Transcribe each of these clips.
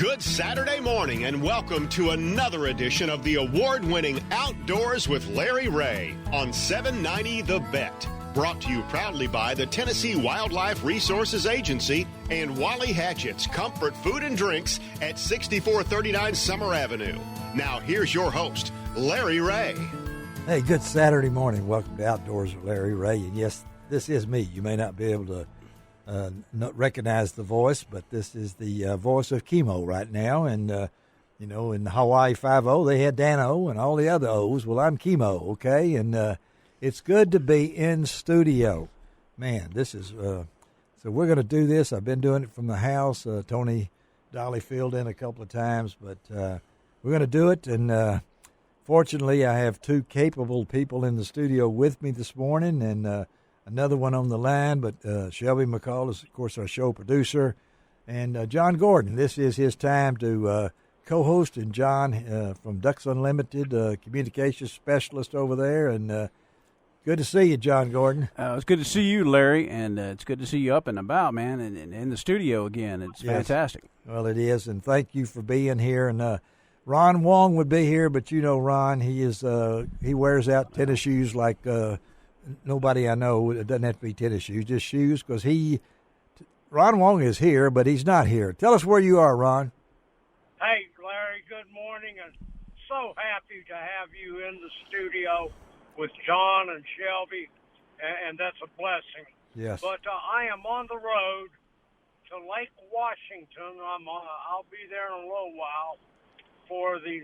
Good Saturday morning and welcome to another edition of the award-winning Outdoors with Larry Rea on 790 The Bet. Brought to you proudly by the Tennessee Wildlife Resources Agency and Wally Hatchett's Comfort Food and Drinks at 6439 Summer Avenue. Now here's your host, Larry Rea. Hey, good Saturday morning. Welcome to Outdoors with Larry Rea. And yes, this is me. You may not be able to not recognize the voice, but this is the voice of Chemo right now. And, you know, in Hawaii 5-0, they had Dan O and all the other O's. Well, I'm Chemo, okay? And it's good to be in studio. Man, this is so we're going to do this. I've been doing it from the house. Tony Dolly filled in a couple of times, but we're going to do it. And fortunately, I have two capable people in the studio with me this morning, and another one on the line, but Shelby McCall is, of course, our show producer. And John Gordon, this is his time to co-host. And John from Ducks Unlimited, communications specialist over there. And good to see you, John Gordon. It's good to see you, Larry, and it's good to see you up and about, man, and in the studio again. It's fantastic. Well, it is, and thank you for being here. And Ron Wong would be here, but you know Ron, he wears out tennis shoes like nobody I know. It doesn't have to be tennis shoes, just shoes, because Ron Wong is here, but he's not here. Tell us where you are, Ron. Hey, Larry, good morning, and so happy to have you in the studio with John and Shelby, and that's a blessing. Yes. But I am on the road to Lake Washington. I'll be there in a little while for the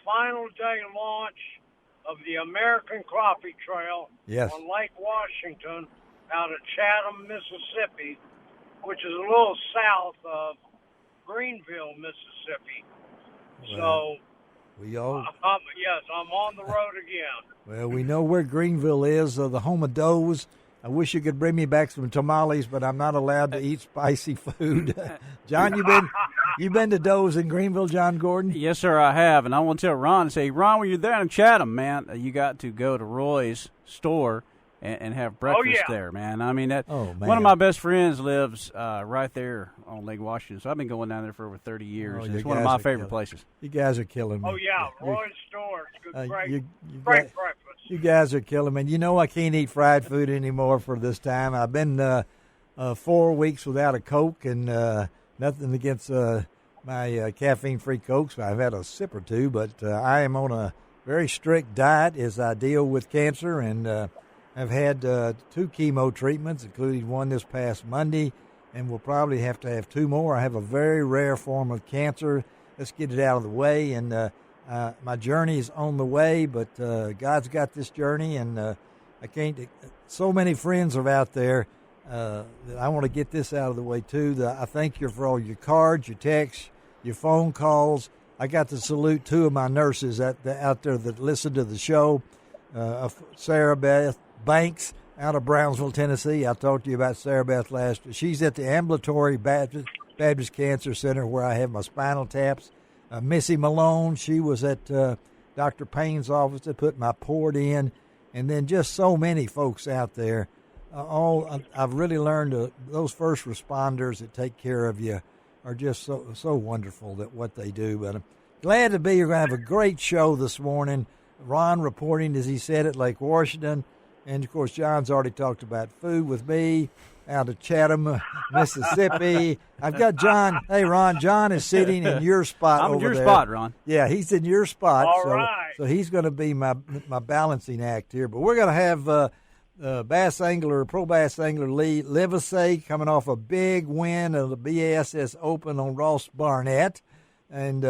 final day launch of the American Crappie Trail on Lake Washington out at Chatham, Mississippi, which is a little south of Greenville, Mississippi. Well, I'm on the road again. Well, we know where Greenville is, the home of doughs. I wish you could bring me back some tamales, but I'm not allowed to eat spicy food. John, you been to doughs in Greenville, John Gordon? Yes, sir, I have. And I want to tell Ron, Ron, when you're there in Chatham, man, you got to go to Roy's store and have breakfast there, man. I mean, one of my best friends lives right there on Lake Washington, so I've been going down there for over 30 years. It's one of my favorite places. You guys are killing me. Oh, yeah, Roy's store. It's great breakfast. You guys are killing me. You know I can't eat fried food anymore for this time. I've been 4 weeks without a Coke, and nothing against my caffeine-free Cokes. I've had a sip or two, but I am on a very strict diet as I deal with cancer, and I've had 2 chemo treatments, including one this past Monday, and we'll probably have to have 2 more. I have a very rare form of cancer. Let's get it out of the way, and my journey is on the way, but God's got this journey, and I can't. So many friends are out there that I want to get this out of the way too. I thank you for all your cards, your texts, your phone calls. I got to salute 2 of my nurses out there that listen to the show. Sarah Beth Banks out of Brownsville, Tennessee. I talked to you about Sarah Beth last. She's at the Ambulatory Baptist Cancer Center where I have my spinal taps. Missy Malone, she was at Dr. Payne's office to put my port in, and then just so many folks out there. I've really learned those first responders that take care of you are just so wonderful that what they do. But I'm glad to be here. We're going to have a great show this morning. Ron reporting, as he said, at Lake Washington, and of course John's already talked about food with me. Out of Chatham, Mississippi. I've got John. Hey, Ron, John is sitting in your spot I'm over there. in your spot, Ron. Yeah, he's in your spot. All right. So he's going to be my balancing act here. But we're going to have pro bass angler Lee Livesey coming off a big win of the BASS Open on Ross Barnett. And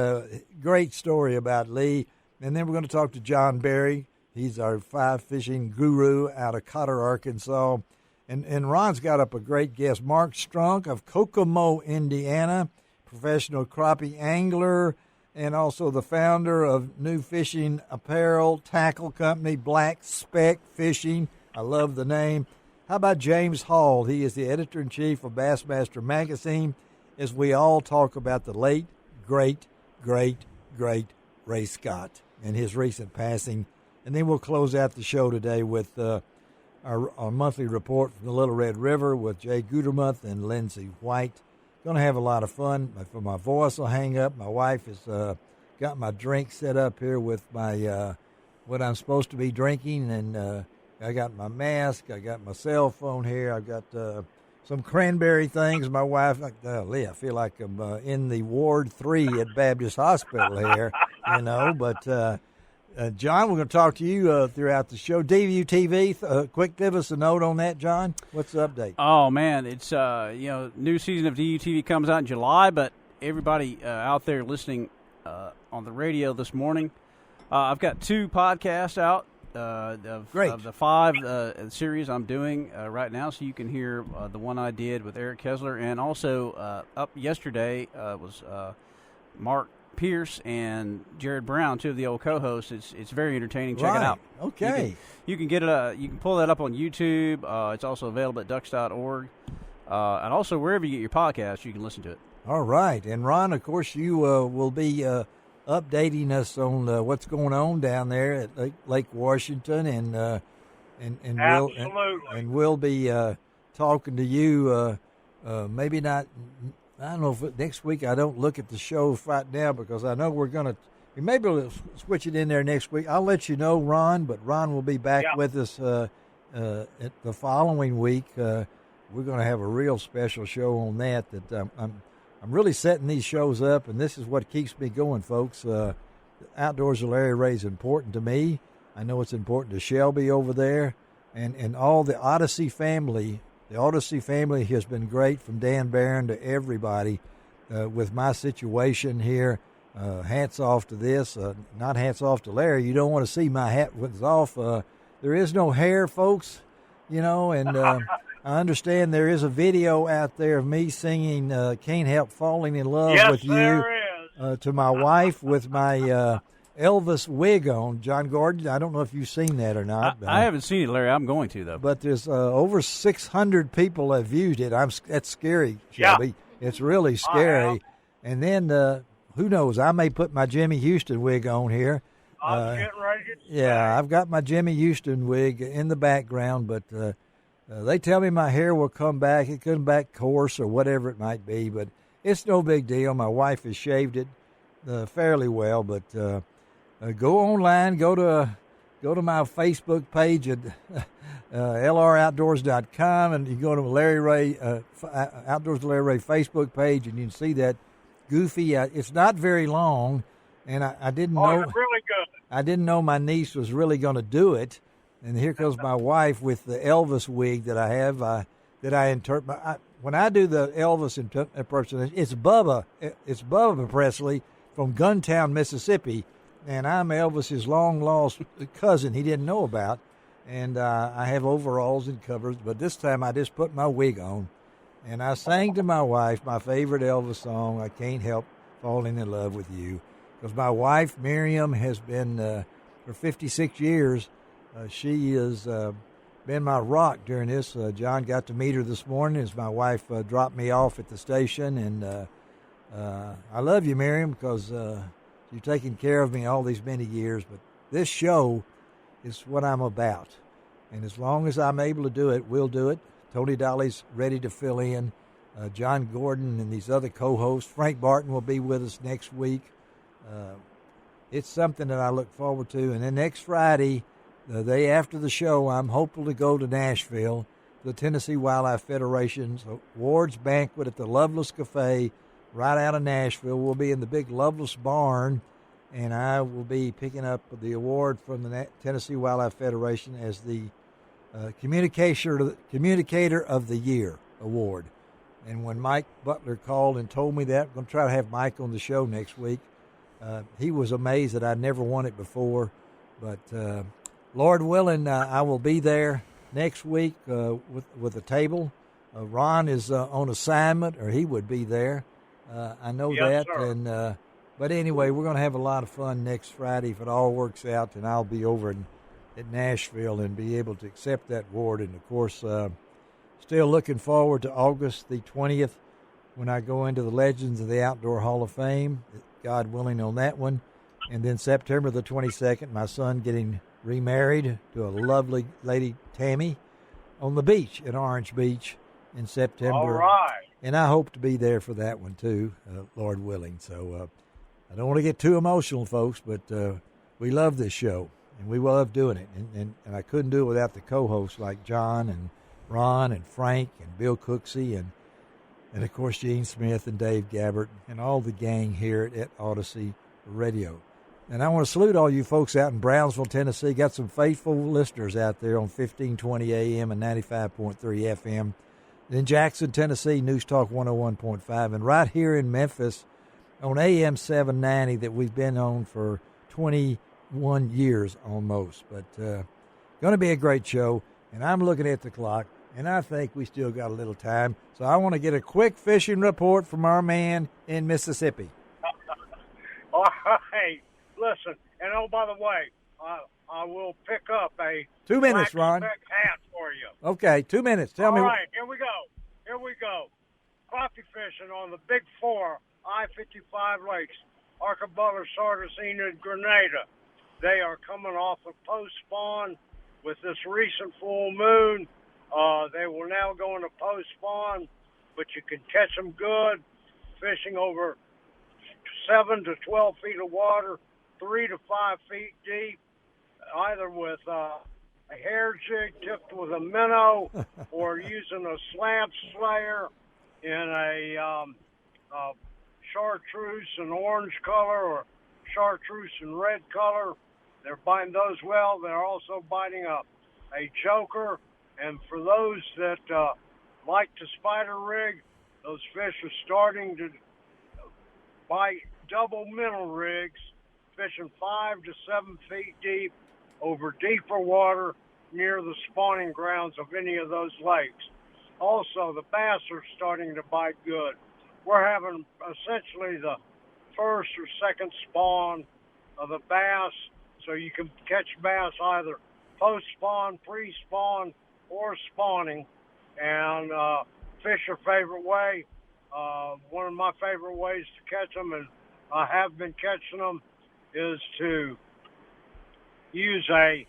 great story about Lee. And then we're going to talk to John Berry. He's our fly fishing guru out of Cotter, Arkansas. And Ron's got up a great guest, Mark Strunk of Kokomo, Indiana, professional crappie angler, and also the founder of new fishing apparel tackle company, Black Speck Fishing. I love the name. How about James Hall? He is the editor-in-chief of Bassmaster Magazine, as we all talk about the late, great Ray Scott and his recent passing. And then we'll close out the show today with our monthly report from the Little Red River with Jay Gutermuth and Lindsay White. going to have a lot of fun. My voice will hang up. My wife has got my drink set up here with my what I'm supposed to be drinking, and I got my mask. I got my cell phone here. I've got some cranberry things. My wife, Lee, I feel like I'm in the Ward 3 at Baptist Hospital here, But John, we're going to talk to you throughout the show. DUTV, quick, give us a note on that, John. What's the update? Oh man, it's new season of DUTV comes out in July, but everybody out there listening on the radio this morning, I've got 2 podcasts out. Of the 5 series I'm doing right now, so you can hear the one I did with Eric Kessler, and also up yesterday was Mark Pierce and Jared Brown, 2 of the old co-hosts. It's very entertaining. Check it out. Okay, you can get it. You can pull that up on YouTube. It's also available at ducks.org, and also wherever you get your podcasts, you can listen to it. All right, and Ron, of course, you will be updating us on what's going on down there at Lake Washington, and we'll be talking to you. Maybe not. I don't know if next week. I don't look at the show right now because I know we maybe we'll switch it in there next week. I'll let you know, Ron. But Ron will be back with us at the following week. We're going to have a real special show on that. I'm really setting these shows up, and this is what keeps me going, folks. Outdoors with Larry Rea is important to me. I know it's important to Shelby over there, and all the Odyssey family. The Odyssey family has been great, from Dan Barron to everybody with my situation here. Hats off to this. Not hats off to Larry. You don't want to see my hat was off. There is no hair, folks, and I understand there is a video out there of me singing Can't Help Falling in Love with You to my wife with my Elvis wig on. John Gordon, I don't know if you've seen that or not. I haven't seen it, Larry. I'm going to, though. But there's over 600 people have viewed it. That's scary, Shelby. Yeah. It's really scary. And then, who knows, I may put my Jimmy Houston wig on here. I'm getting ready to Yeah, I've got my Jimmy Houston wig in the background, but they tell me my hair will come back. It comes back coarse or whatever it might be, but it's no big deal. My wife has shaved it fairly well, but go online, go to my Facebook page at lroutdoors.com, and you go to Larry Rea Outdoors with Larry Rea Facebook page, and you can see that goofy. It's not very long, and I didn't know. It's really good. I didn't know my niece was really going to do it. And here comes my wife with the Elvis wig that I have, that I interpret. When I do the Elvis impersonation, it's Bubba Presley from Guntown, Mississippi, and I'm Elvis's long-lost cousin he didn't know about. And I have overalls and covers, but this time I just put my wig on, and I sang to my wife my favorite Elvis song, I Can't Help Falling in Love with You, because my wife, Miriam, has been, for 56 years, she has been my rock during this. John got to meet her this morning as my wife dropped me off at the station. And I love you, Miriam, because you've taken care of me all these many years. But this show is what I'm about. And as long as I'm able to do it, we'll do it. Tony Dolly's ready to fill in. John Gordon and these other co-hosts. Frank Barton will be with us next week. It's something that I look forward to. And then next Friday, the day after the show, I'm hopeful to go to Nashville, the Tennessee Wildlife Federation's awards banquet at the Loveless Cafe right out of Nashville. We'll be in the big Loveless Barn, and I will be picking up the award from the Tennessee Wildlife Federation as the Communicator of the Year award. And when Mike Butler called and told me that, I'm going to try to have Mike on the show next week. He was amazed that I'd never won it before, but Lord willing, I will be there next week with a table. Ron is on assignment, or he would be there. I know that. Sir. And but anyway, we're going to have a lot of fun next Friday if it all works out, and I'll be over at Nashville and be able to accept that award. And, of course, still looking forward to August the 20th when I go into the Legends of the Outdoor Hall of Fame, God willing, on that one. And then September the 22nd, my son getting remarried to a lovely lady, Tammy, on the beach at Orange Beach in September. All right. And I hope to be there for that one, too, Lord willing. So I don't want to get too emotional, folks, but we love this show, and we love doing it. And I couldn't do it without the co-hosts like John and Ron and Frank and Bill Cooksey and of course, Gene Smith and Dave Gabbert and all the gang here at Odyssey Radio. And I want to salute all you folks out in Brownsville, Tennessee. Got some faithful listeners out there on 1520 AM and 95.3 FM. In Jackson, Tennessee, News Talk 101.5. And right here in Memphis on AM 790 that we've been on for 21 years almost. But going to be a great show. And I'm looking at the clock, and I think we still got a little time. So I want to get a quick fishing report from our man in Mississippi. All right. Listen, and oh, by the way, I will pick up a 2 minutes, Ron. Hat for you. Okay, 2 minutes. Tell me. All right, here we go. Crappie fishing on the Big Four, I-55 lakes, Arcabella, Sardisina, and Grenada. They are coming off of post-spawn with this recent full moon. They will now go into post-spawn, but you can catch them good, fishing over 7 to 12 feet of water, 3 to 5 feet deep, either with a hair jig tipped with a minnow or using a slab slayer in a chartreuse and orange color or chartreuse and red color. They're biting those well. They're also biting a joker. And for those that like to spider rig, those fish are starting to bite double minnow rigs, fishing 5 to 7 feet deep over deeper water near the spawning grounds of any of those lakes. Also, the bass are starting to bite good. We're having essentially the first or second spawn of the bass, so you can catch bass either post-spawn, pre-spawn, or spawning, and fish your favorite way. One of my favorite ways to catch them, and I have been catching them, is to use a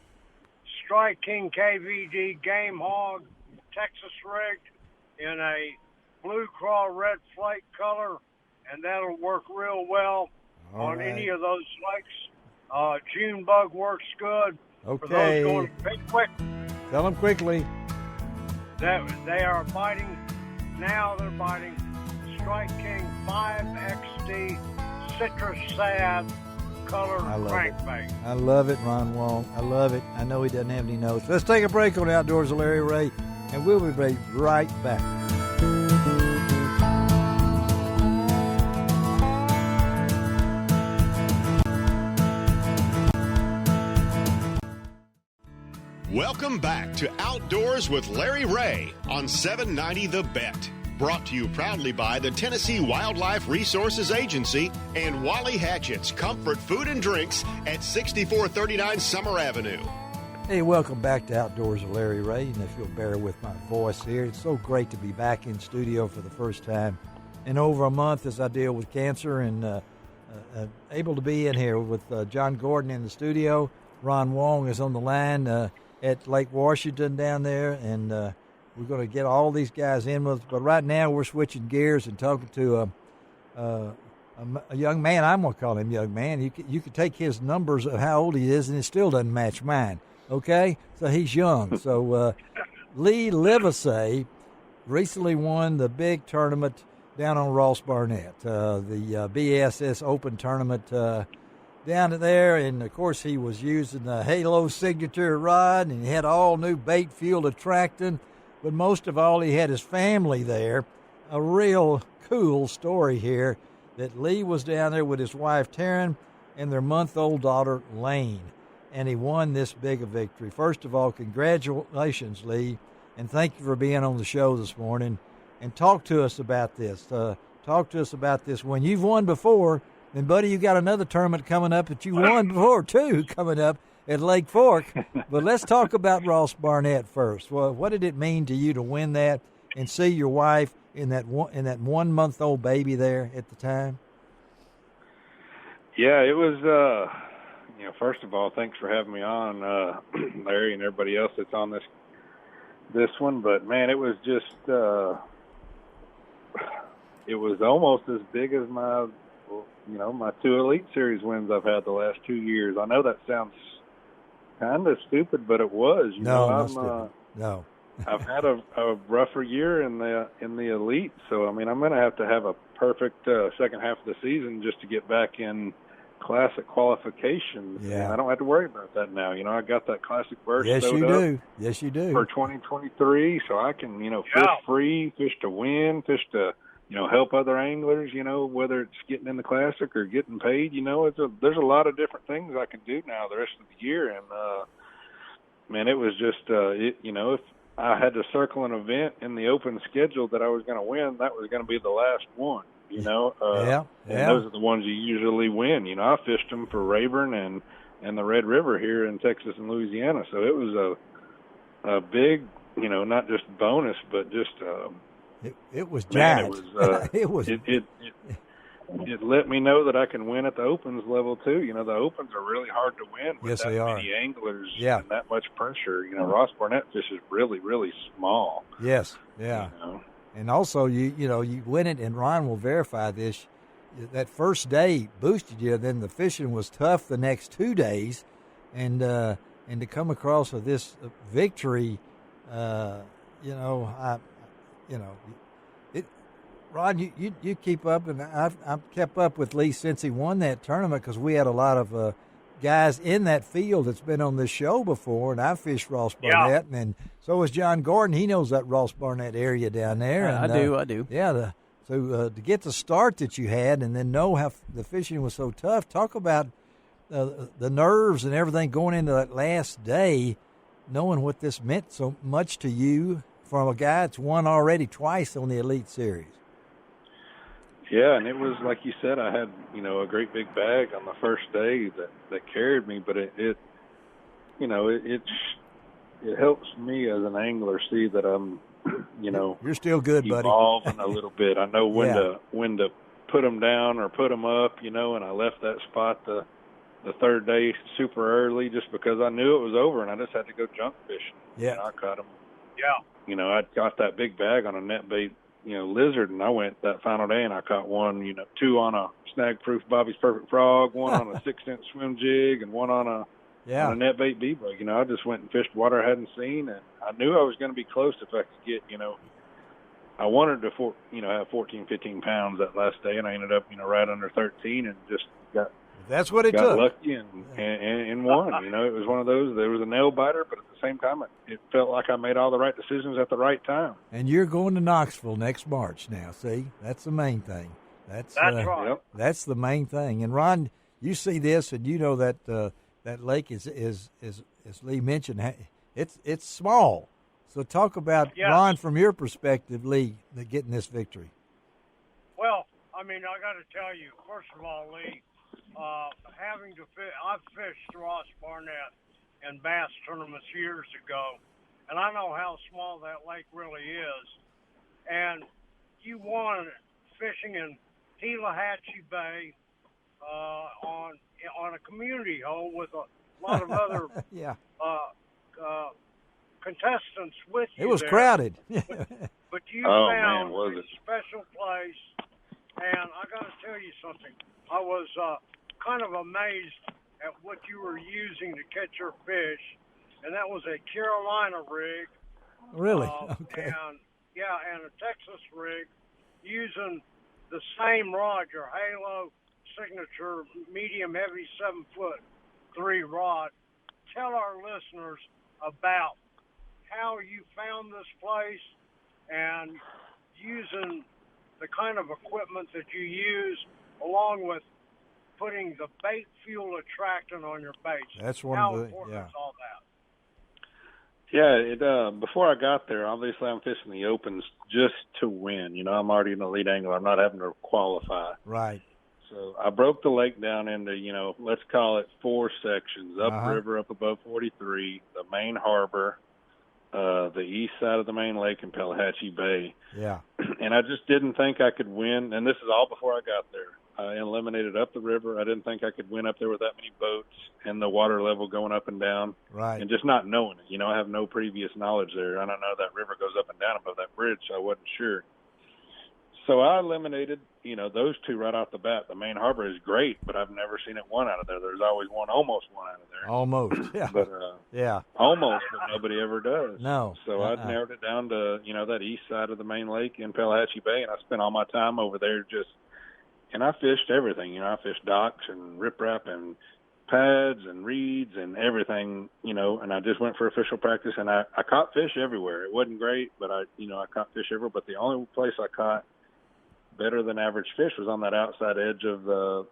Strike King KVD Game Hog Texas rigged in a blue craw red flake color, and that'll work real well on any of those lakes. June bug works good. Okay. For those going to pick quick. Tell them quickly. They are biting. Now they're biting Strike King 5XD Citrus Sad color crankbait. I love it, Ron Wong. I love it. I know he doesn't have any notes. Let's take a break on Outdoors with Larry Ray, and we'll be right back. Welcome back to Outdoors with Larry Ray on 790 The Bet. Brought to you proudly by the Tennessee Wildlife Resources Agency and Wally Hatchett's Comfort Food and Drinks at 6439 Summer Avenue. Hey, welcome back to Outdoors with Larry Ray. And if you'll bear with my voice here, it's so great to be back in studio for the first time in over a month as I deal with cancer, and able to be in here with John Gordon in the studio. Ron Wong is on the line at Lake Washington down there, and we're going to get all these guys in with us. But right now we're switching gears and talking to a young man. I'm going to call him young man. You could take his numbers of how old he is, and it still doesn't match mine. Okay? So he's young. So Lee Livesey recently won the big tournament down on Ross Barnett, the BSS Open tournament down there. And, of course, he was using the Halo signature rod, and he had all new bait fuel attracting. But most of all, he had his family there. A real cool story here that Lee was down there with his wife, Taryn, and their month-old daughter, Lane. And he won this big a victory. First of all, congratulations, Lee, and thank you for being on the show this morning. And talk to us about this. Talk to us about this. When you've won before, then, buddy, you got another tournament coming up that you won before, too, coming up at Lake Fork. But let's talk about Ross Barnett first. Well, what did it mean to you to win that and see your wife in that 1 month old baby there at the time? Yeah, it was. First of all, thanks for having me on, Larry, and everybody else that's on this one. But man, it was just it was almost as big as my 2 Elite Series wins I've had the last 2 years. I know that sounds kind of stupid, but it was. No. I've had a rougher year in the Elite, so I mean I'm going to have a perfect second half of the season just to get back in Classic qualifications. Yeah, and I don't have to worry about that now. I got that Classic berth. Yes, you do For 2023, so I can fish free, fish to win, fish to help other anglers. Whether it's getting in the Classic or getting paid. There's a lot of different things I can do now the rest of the year, and man, it was just if I had to circle an event in the Open schedule that I was going to win, that was going to be the last one, And those are the ones you usually win. I fished them for Rayburn and the Red River here in Texas and Louisiana. So it was a big, not just bonus, but just it was giant. It let me know that I can win at the Opens level too. The Opens are really hard to win with that many anglers and that much pressure. Ross Barnett fishes really, really small. Yes, yeah. And also, you win it, and Ron will verify this. That first day boosted you. Then the fishing was tough the next 2 days, and to come across with this victory, Ron, you keep up, and I've kept up with Lee since he won that tournament because we had a lot of guys in that field that's been on this show before, and I fished Ross Barnett, and so is John Gordon. He knows that Ross Barnett area down there. Yeah, and, I do. Yeah, so to get the start that you had and then know how the fishing was so tough, talk about the nerves and everything going into that last day, knowing what this meant so much to you from a guy that's won already twice on the Elite Series. Yeah, and it was like you said, I had, a great big bag on the first day that carried me, but it helps me as an angler see that I'm, you're still good, buddy. Evolving a little bit. I know when to put them down or put them up, and I left that spot the third day super early just because I knew it was over and I just had to go junk fishing. Yeah. I caught them. Yeah. I got that big bag on a net bait, lizard, and I went that final day and I caught one, 2 on a snag-proof Bobby's Perfect Frog, 1 on a 6-inch swim jig, and 1 on a net bait bug. I just went and fished water I hadn't seen, and I knew I was going to be close if I could get, I wanted to, have 14, 15 pounds that last day, and I ended up, right under 13 and just got That's what it got took. lucky and won. It was one of those. There was a nail biter, but at the same time, it felt like I made all the right decisions at the right time. And you're going to Knoxville next March now. See, that's the main thing. That's right. Yep. That's the main thing. And Ron, you see this, and you know that that lake is as Lee mentioned, it's small. So talk about Ron from your perspective, Lee, getting this victory. Well, I got to tell you, first of all, Lee. I've fished Ross Barnett in bass tournaments years ago, and I know how small that lake really is. And you won fishing in Tallahatchie Bay on a community hole with a lot of other contestants with you. It was there. Crowded. but you found was a it? special place, and I got to tell you something. I was kind of amazed at what you were using to catch your fish, and that was a Carolina rig. Really? Okay. And a Texas rig using the same rod, your Halo signature medium heavy 7'3" rod. Tell our listeners about how you found this place and using the kind of equipment that you use, along with putting the bait fuel attractant on your baits. That's one How of the important is all that? Yeah, before I got there, obviously I'm fishing the Opens just to win. I'm already an elite angler. I'm not having to qualify. Right. So I broke the lake down into, let's call it 4 sections. Upriver, up above 43, the main harbor, the east side of the main lake in Tallahatchie Bay. Yeah. And I just didn't think I could win. And this is all before I got there. I eliminated up the river. I didn't think I could win up there with that many boats and the water level going up and down. Right. And just not knowing it. I have no previous knowledge there. I don't know that river goes up and down above that bridge, so I wasn't sure. So I eliminated, those two right off the bat. The main harbor is great, but I've never seen it one out of there. There's always almost one out of there. Almost, yeah. But, yeah. Almost, but nobody ever does. No. So I narrowed it down to, that east side of the main lake in Pelahatchie Bay, and I spent all my time over there and I fished everything. I fished docks and riprap and pads and reeds and everything, and I just went for official practice, and I caught fish everywhere. It wasn't great, but I caught fish everywhere. But the only place I caught better than average fish was on that outside edge of the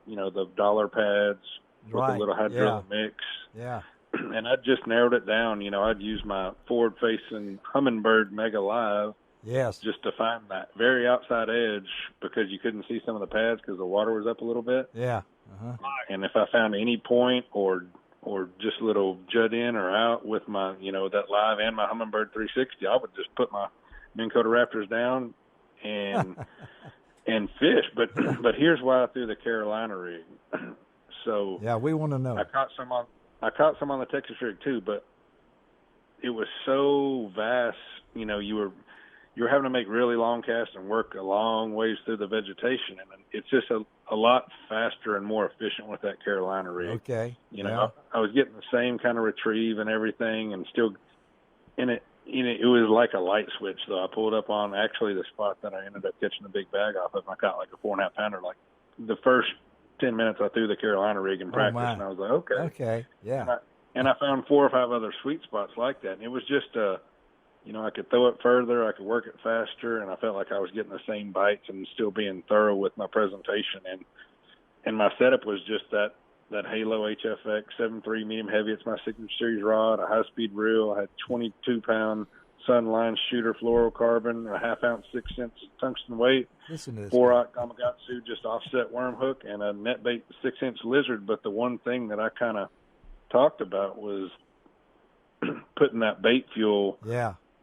dollar pads with a little hydrilla mix. Yeah. And I just narrowed it down. I'd use my forward-facing Humminbird Mega Live. Yes. Just to find that very outside edge because you couldn't see some of the pads because the water was up a little bit. Yeah. Uh-huh. And if I found any point or just a little jut in or out with my, that live and my Humminbird 360, I would just put my Minn Kota Raptors down and and fish. But here's why I threw the Carolina rig. So yeah, we want to know. I caught some on the Texas rig too, but it was so vast. You were having to make really long casts and work a long ways through the vegetation, and it's just a lot faster and more efficient with that Carolina rig. Okay. I was getting the same kind of retrieve and everything, and still, and it was like a light switch. Though I pulled up on actually the spot that I ended up catching the big bag off of, and I caught like a 4.5 pounder. Like the first 10 minutes, I threw the Carolina rig in practice, and I was like, okay, yeah. And I found 4 or 5 other sweet spots like that, and it was just I could throw it further, I could work it faster, and I felt like I was getting the same bites and still being thorough with my presentation. And my setup was just that Halo HFX 7.3 medium heavy. It's my signature series rod, a high-speed reel. I had 22-pound Sunline shooter fluorocarbon, a half-ounce 6-inch tungsten weight, 4-aught Gamakatsu just offset worm hook, and a net bait 6-inch lizard. But the one thing that I kind of talked about was putting that bait fuel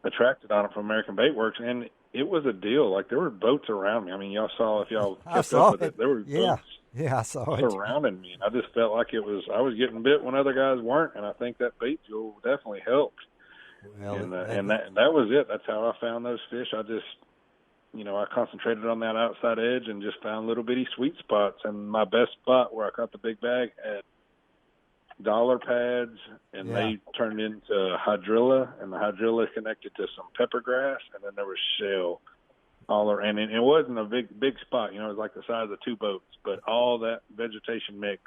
attracted on it from American Bait Works, and it was a deal. Like, there were boats around me. I mean, y'all saw, if y'all kept up with it, there were boats I saw surrounding me, and I just felt like I was getting bit when other guys weren't, and I think that bait fuel definitely helped. Well, and that was it. That's how I found those fish. I just, I concentrated on that outside edge and just found little bitty sweet spots. And my best spot where I caught the big bag had dollar pads, and they turned into hydrilla, and the hydrilla connected to some pepper grass, and then there was shell all around. And it wasn't a big spot, it was like the size of 2 boats, but all that vegetation mix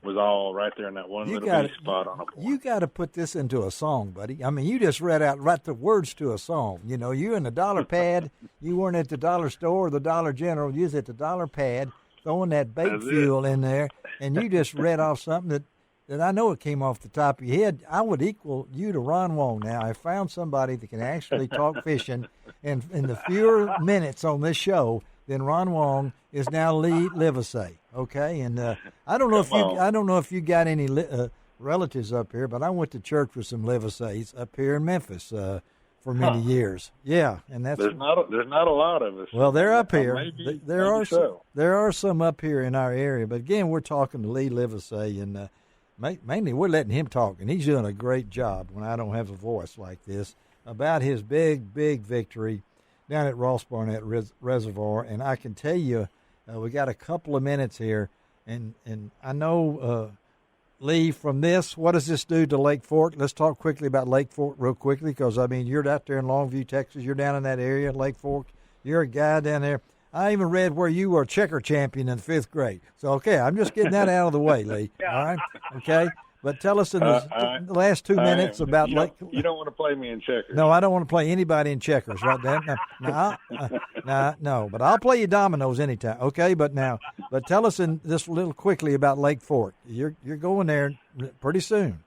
was all right there in that one little spot on a point. You got to put this into a song, buddy. I mean, you just read the words to a song. You in the dollar pad, you weren't at the dollar store or the Dollar General, you was at the dollar pad throwing that bait fuel in there, and you just read off something that I know it came off the top of your head. I would equal you to Ron Wong now. I found somebody that can actually talk fishing, and in the fewer minutes on this show than Ron Wong is now Lee Livesey. Okay, and I don't know if you got any relatives up here, but I went to church with some Liveseys up here in Memphis for many years. Yeah, and that's there's not a lot of us. Well, they're up here. There are some up here in our area, but again, we're talking to Lee Livesey, and mainly we're letting him talk, and he's doing a great job when I don't have a voice like this about his big victory down at Ross Barnett Reservoir. And I can tell you, we got a couple of minutes here, and I know, Lee, from this, what does this do to Lake Fork? Let's talk quickly about Lake Fork real quickly, because, I mean, you're out there in Longview, Texas. You're down in that area, Lake Fork. You're a guy down there. I even read where you were a checker champion in 5th grade. So, okay, I'm just getting that out of the way, Lee. All right? Okay? But tell us in the last 2 minutes about Lake. You don't want to play me in checkers. No, I don't want to play anybody in checkers right there. No, but I'll play you dominoes anytime. Okay, but tell us in this little quickly about Lake Fork. You're going there pretty soon.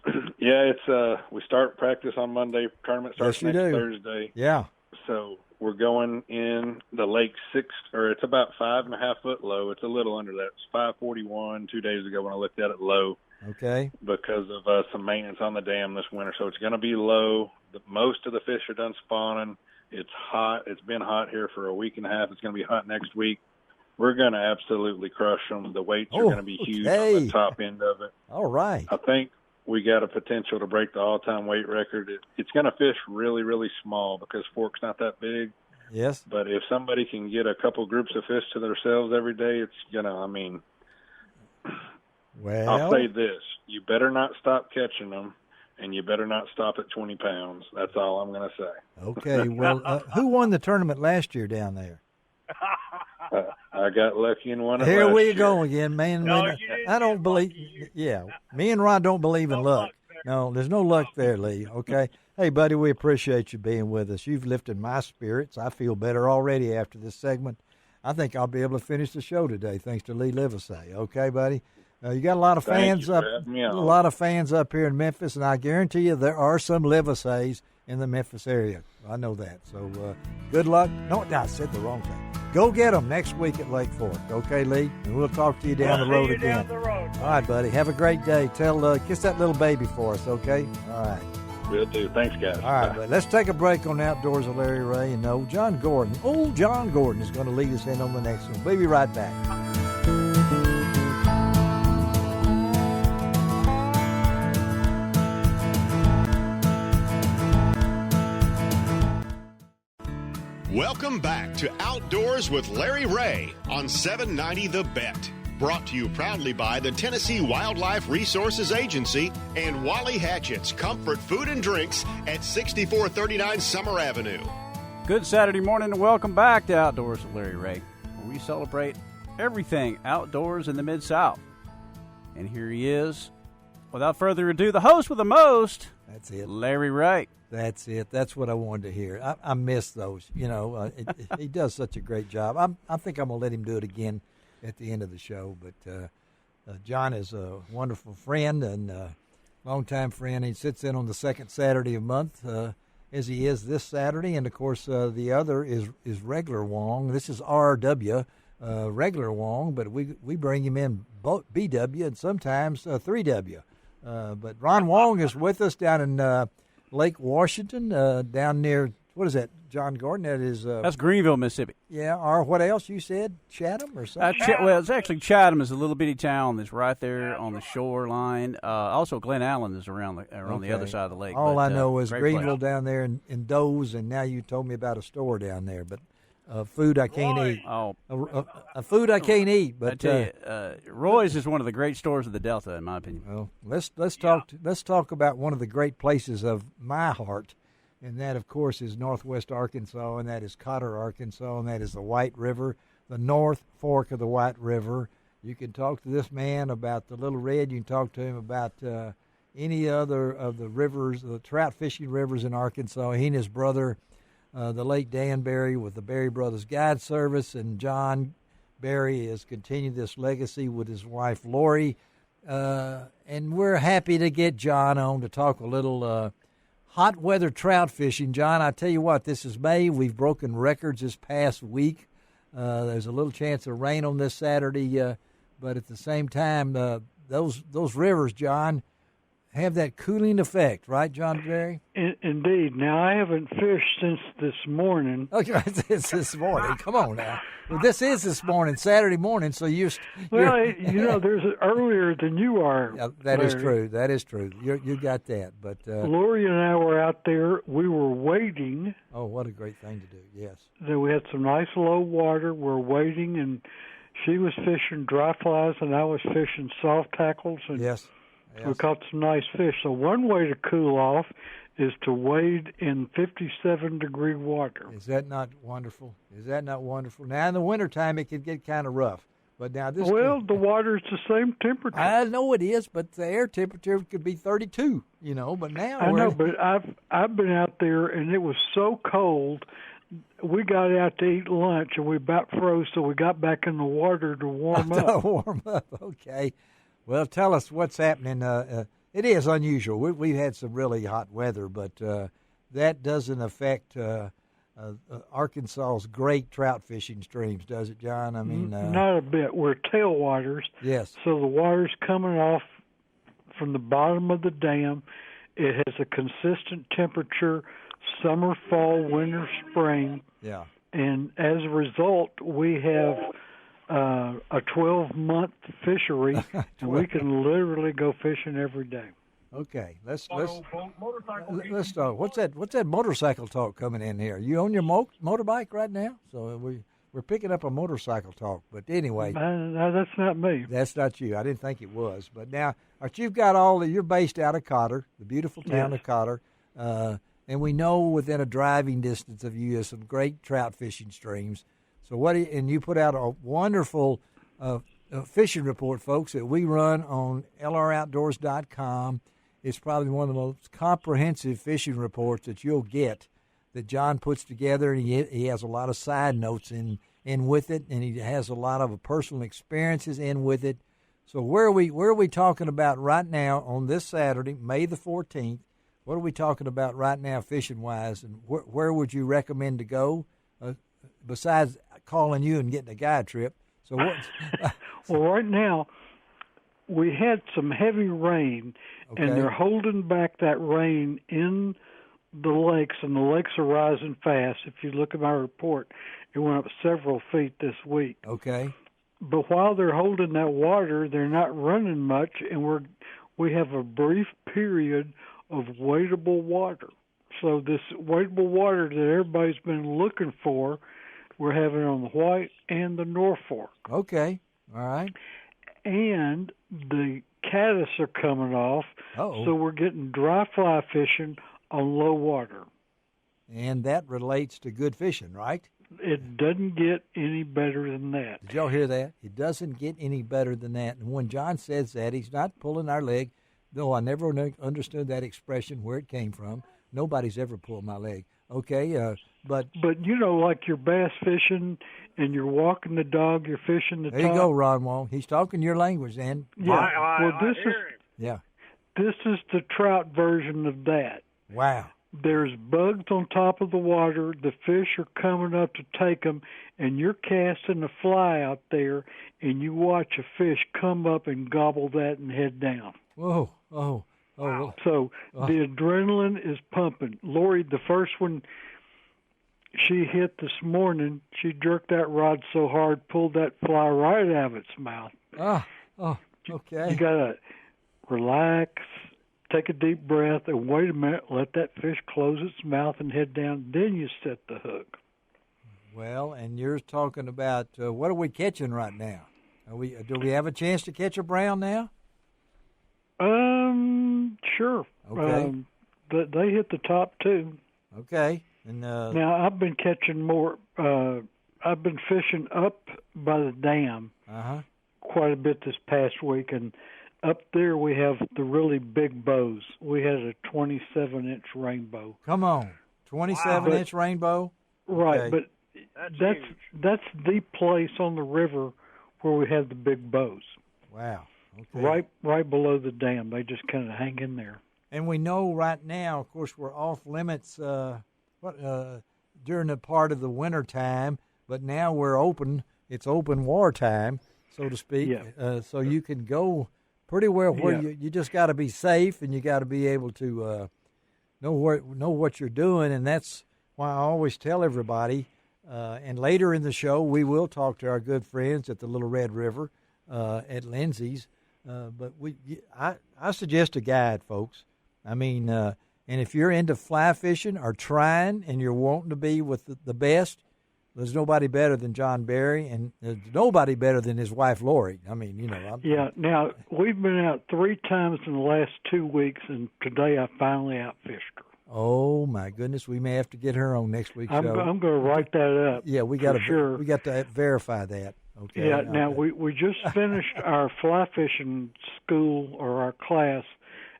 Yeah, it's we start practice on Monday. Tournament starts next Thursday. Yeah. So we're going in the lake it's about 5.5 foot low. It's a little under that. It's 541 2 days ago when I looked at it low. Okay. Because of some maintenance on the dam this winter. So it's going to be low. Most of the fish are done spawning. It's hot. It's been hot here for a week and a half. It's going to be hot next week. We're going to absolutely crush them. The weights are going to be huge on the top end of it. All right. I think we got a potential to break the all-time weight record. It's going to fish really, really small because Fork's not that big. Yes. But if somebody can get a couple groups of fish to themselves every day, it's well, I'll say this: you better not stop catching them, and you better not stop at 20 pounds. That's all I'm going to say. Okay. Well, who won the tournament last year down there? I got lucky and won it. Here we year. go again, man. No, I don't believe. Yeah, me and Ron don't believe in luck. No, there's no luck there, Lee. Okay. Hey, buddy, we appreciate you being with us. You've lifted my spirits. I feel better already after this segment. I think I'll be able to finish the show today, thanks to Lee Livesay. Okay, buddy. You got a lot of fans up, here in Memphis, and I guarantee you there are some Livesays in the Memphis area. I know that. So good luck. No, I said the wrong thing. Go get them next week at Lake Fork. Okay, Lee? And we'll talk to you down the road again. Down the road. All right, buddy. Have a great day. Kiss that little baby for us, okay? All right. Will do. Thanks, guys. All right, buddy. Let's take a break on Outdoors with Larry Ray. And old John Gordon is going to lead us in on the next one. We'll be right back. Welcome back to Outdoors with Larry Ray on 790 The Bet. Brought to you proudly by the Tennessee Wildlife Resources Agency and Wally Hatchett's Comfort Food and Drinks at 6439 Summer Avenue. Good Saturday morning and welcome back to Outdoors with Larry Ray, where we celebrate everything outdoors in the Mid-South. And here he is, without further ado, the host with the most. That's it. Larry Ray. That's it. That's what I wanted to hear. I miss those. He does such a great job. I think I'm going to let him do it again at the end of the show. But John is a wonderful friend and longtime friend. He sits in on the second Saturday of the month, as he is this Saturday. And, of course, the other is Regular Wong. This is RW, Regular Wong, but we bring him in BW and sometimes 3W. But Ron Wong is with us down in Lake Washington, down near, what is that, John Gordon? That is that's Greenville, Mississippi. Yeah, or what else you said? Chatham or something? Well, it's actually Chatham is a little bitty town that's right there on the shoreline. Also, Glen Allen is around the other side of the lake. All I know is Greenville place. Down there in Doze, and now you told me about a store down there, but food I can't eat. Oh, food I can't eat. But I tell you, Roy's is one of the great stores of the Delta, in my opinion. Well, let's talk about one of the great places of my heart, and that, of course, is Northwest Arkansas, and that is Cotter, Arkansas, and that is the White River, the North Fork of the White River. You can talk to this man about the Little Red. You can talk to him about any other of the rivers, the trout fishing rivers in Arkansas. He and his brother, the late Dan Berry with the Berry Brothers Guide Service, and John Berry has continued this legacy with his wife, Lori. And we're happy to get John on to talk a little hot weather trout fishing. John, I tell you what, this is May. We've broken records this past week. There's a little chance of rain on this Saturday, but at the same time, those rivers, John, have that cooling effect, right, John Berry? Indeed. Now, I haven't fished since this morning. Okay, it's this morning. Come on now. Well, this is this morning, Saturday morning, so there's earlier than you are. Yeah, that is true. That is true. You got that. But Lori and I were out there. We were waiting. Oh, what a great thing to do, yes. Then we had some nice low water. We're waiting, and she was fishing dry flies, and I was fishing soft tackles. And yes. We caught some nice fish. So one way to cool off is to wade in 57-degree water. Is that not wonderful? Now, in the wintertime, it can get kind of rough. But now this the water's the same temperature. I know it is, but the air temperature could be 32, But now I know, but I've been out there, and it was so cold. We got out to eat lunch, and we about froze, so we got back in the water to warm up. Okay. Well, tell us what's happening. It is unusual. We've had some really hot weather, but that doesn't affect Arkansas's great trout fishing streams, does it, John? I mean, not a bit. We're tailwaters. Yes. So the water's coming off from the bottom of the dam. It has a consistent temperature, summer, fall, winter, spring. Yeah. And as a result, we have a 12-month fishery, and we can literally go fishing every day. Okay, let's start. What's that motorcycle talk coming in here? You on your motorbike right now? So we're picking up a motorcycle talk. But anyway, no, that's not me. That's not you. I didn't think it was. But now, you've got you're based out of Cotter, the beautiful town of Cotter, and we know within a driving distance of you is some great trout fishing streams. So and you put out a wonderful fishing report, folks, that we run on lroutdoors.com. It's probably one of the most comprehensive fishing reports that you'll get that John puts together. And he has a lot of side notes in with it, and he has a lot of personal experiences in with it. So where are we talking about right now on this Saturday, May the 14th? What are we talking about right now fishing-wise, and where would you recommend to go besides calling you and getting a guide trip? So what? Well, right now, we had some heavy rain, and they're holding back that rain in the lakes, and the lakes are rising fast. If you look at my report, it went up several feet this week. Okay. But while they're holding that water, they're not running much, and we have a brief period of wadeable water. So this wadeable water that everybody's been looking for, we're having on the White and the North Fork. Okay. All right. And the caddis are coming off, so we're getting dry fly fishing on low water. And that relates to good fishing, right? It doesn't get any better than that. Did y'all hear that? It doesn't get any better than that. And when John says that, he's not pulling our leg. No, I never understood that expression, where it came from. Nobody's ever pulled my leg. Okay, but you know, like you're bass fishing and you're walking the dog, you're fishing the top. There you go, Ron Wong. He's talking your language, then. Yeah. Yeah. This is the trout version of that. Wow. There's bugs on top of the water. The fish are coming up to take them, and you're casting a fly out there, and you watch a fish come up and gobble that and head down. Whoa! Oh! Wow. So the adrenaline is pumping. Lori, the first one she hit this morning, she jerked that rod so hard, pulled that fly right out of its mouth. Okay. You got to relax, take a deep breath, and wait a minute, let that fish close its mouth and head down, then you set the hook. Well, and you're talking about what are we catching right now? Do we have a chance to catch a brown now? Sure. Okay. They hit the top too. Okay. And now I've been catching more. I've been fishing up by the dam quite a bit this past week, and up there we have the really big bows. We had a 27-inch rainbow. Come on, 27-inch rainbow. Right, okay. But that's the place on the river where we have the big bows. Wow. Okay. Right below the dam. They just kind of hang in there. And we know right now, of course, we're off limits during the part of the winter time, but now we're open. It's open war time, so to speak. Yeah. So you can go pretty well where you just got to be safe, and you got to be able to know what you're doing, and that's why I always tell everybody. And later in the show, we will talk to our good friends at the Little Red River at Lindsay's. But I suggest a guide, folks. I mean, and if you're into fly fishing or trying and you're wanting to be with the best, there's nobody better than John Berry, and there's nobody better than his wife, Lori. I mean, you know. Now, we've been out 3 times in the last 2 weeks, and today I finally outfished her. Oh, my goodness. We may have to get her on next week's show. I'm going to write that up. Yeah, we got to verify that. Okay. Yeah, now we just finished our fly fishing school or our class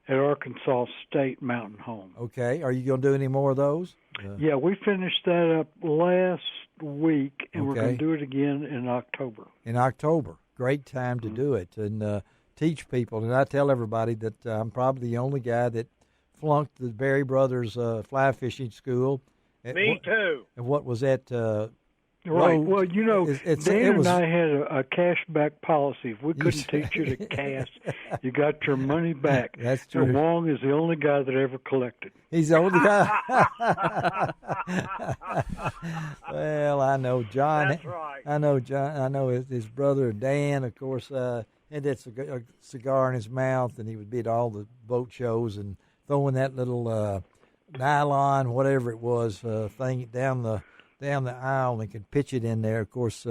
at Arkansas State Mountain Home. Okay. Are you going to do any more of those? Yeah, we finished that up last week, and we're going to do it again in October. In October. Great time to do it and teach people. And I tell everybody that I'm probably the only guy that flunked the Berry Brothers fly fishing school. Me too. And what was that? Right. Well, Dan and I had a cashback policy. If we couldn't teach you to cast, you got your money back. That's true. And Wong is the only guy that ever collected. He's the only guy. Well, I know John. That's right. I know John. I know his brother Dan, of course, had that cigar in his mouth, and he would be at all the boat shows and throwing that little nylon, whatever it was, thing down the aisle and can pitch it in there. Of course,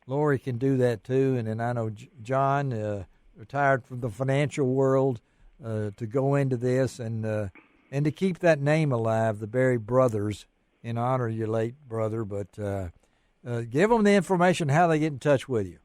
Lori can do that too. And then I know John, retired from the financial world, to go into this and to keep that name alive, the Berry Brothers, in honor of your late brother. But give them the information how they get in touch with you.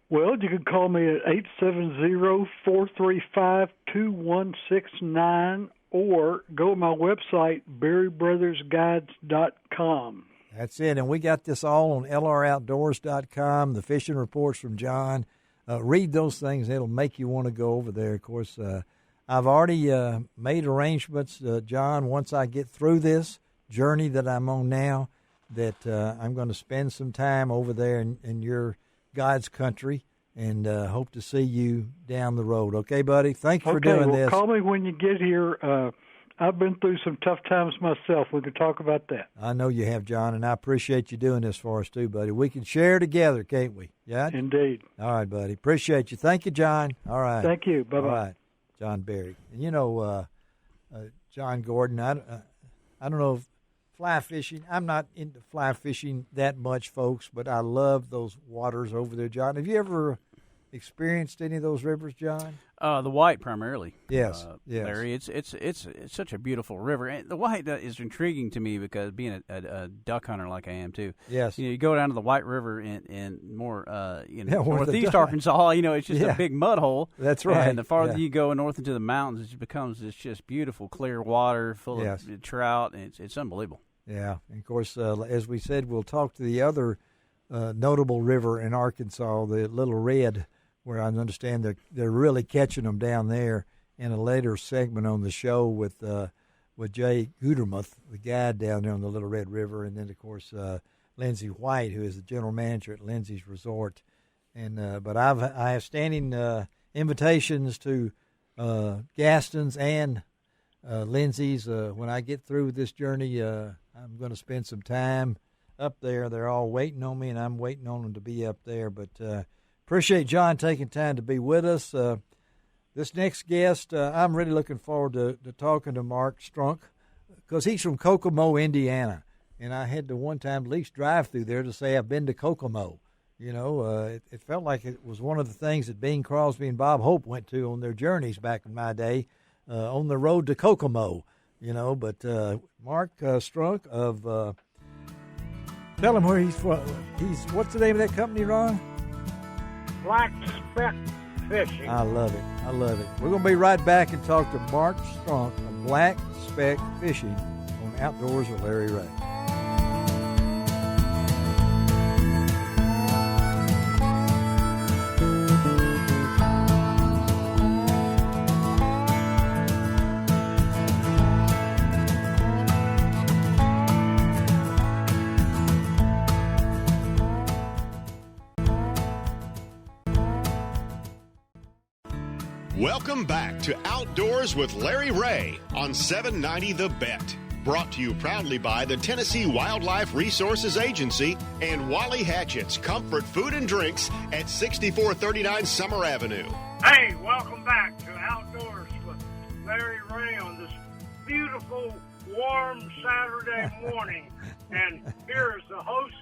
Well, you can call me at 870-435-2169 or go to my website, berrybrothersguides.com. That's it. And we got this all on lroutdoors.com, the fishing reports from John. Read those things. It'll make you want to go over there. Of course, I've already made arrangements, John, once I get through this journey that I'm on now, that I'm going to spend some time over there in your God's country and hope to see you down the road. Okay, buddy? Thank you for doing this. Call me when you get here. I've been through some tough times myself. We can talk about that. I know you have, John, and I appreciate you doing this for us too, buddy. We can share together, can't we? Yeah? Indeed. All right, buddy. Appreciate you. Thank you, John. All right. Thank you. Bye-bye. All right. John Berry. And John Gordon, I don't know if fly fishing, I'm not into fly fishing that much, folks, but I love those waters over there, John. Have you ever experienced any of those rivers, John? The White primarily. Yes, yes. Larry, it's such a beautiful river, and the White is intriguing to me because being a duck hunter like I am too. Yes, you go down to the White River in more northeast Arkansas. It's just a big mud hole. That's right. And the farther you go north into the mountains, it becomes this just beautiful clear water full of trout, and it's unbelievable. Yeah, and of course, as we said, we'll talk to the other notable river in Arkansas, the Little Red, where I understand they're really catching them down there in a later segment on the show with Jay Gudermuth, the guide down there on the Little Red River, and then, of course, Lindsay White, who is the general manager at Lindsay's Resort. And but I have standing invitations to Gaston's and Lindsay's. When I get through this journey, I'm going to spend some time up there. They're all waiting on me, and I'm waiting on them to be up there. But appreciate John taking time to be with us. This next guest, I'm really looking forward to talking to Mark Strunk, because he's from Kokomo, Indiana. And I had to one time at least drive through there to say I've been to Kokomo. It felt like it was one of the things that Bing Crosby and Bob Hope went to on their journeys back in my day, on the road to Kokomo. But Mark Strunk of, tell him where he's from. What's the name of that company, Ron? Black Speck Fishing. I love it. We're going to be right back and talk to Mark Strunk of Black Speck Fishing on Outdoors with Larry Rea. Welcome back to Outdoors with Larry Rea on 790 The Bet. Brought to you proudly by the Tennessee Wildlife Resources Agency and Wally Hatchett's Comfort Food and Drinks at 6439 Summer Avenue. Hey, welcome back to Outdoors with Larry Rea on this beautiful, warm Saturday morning. And here is the host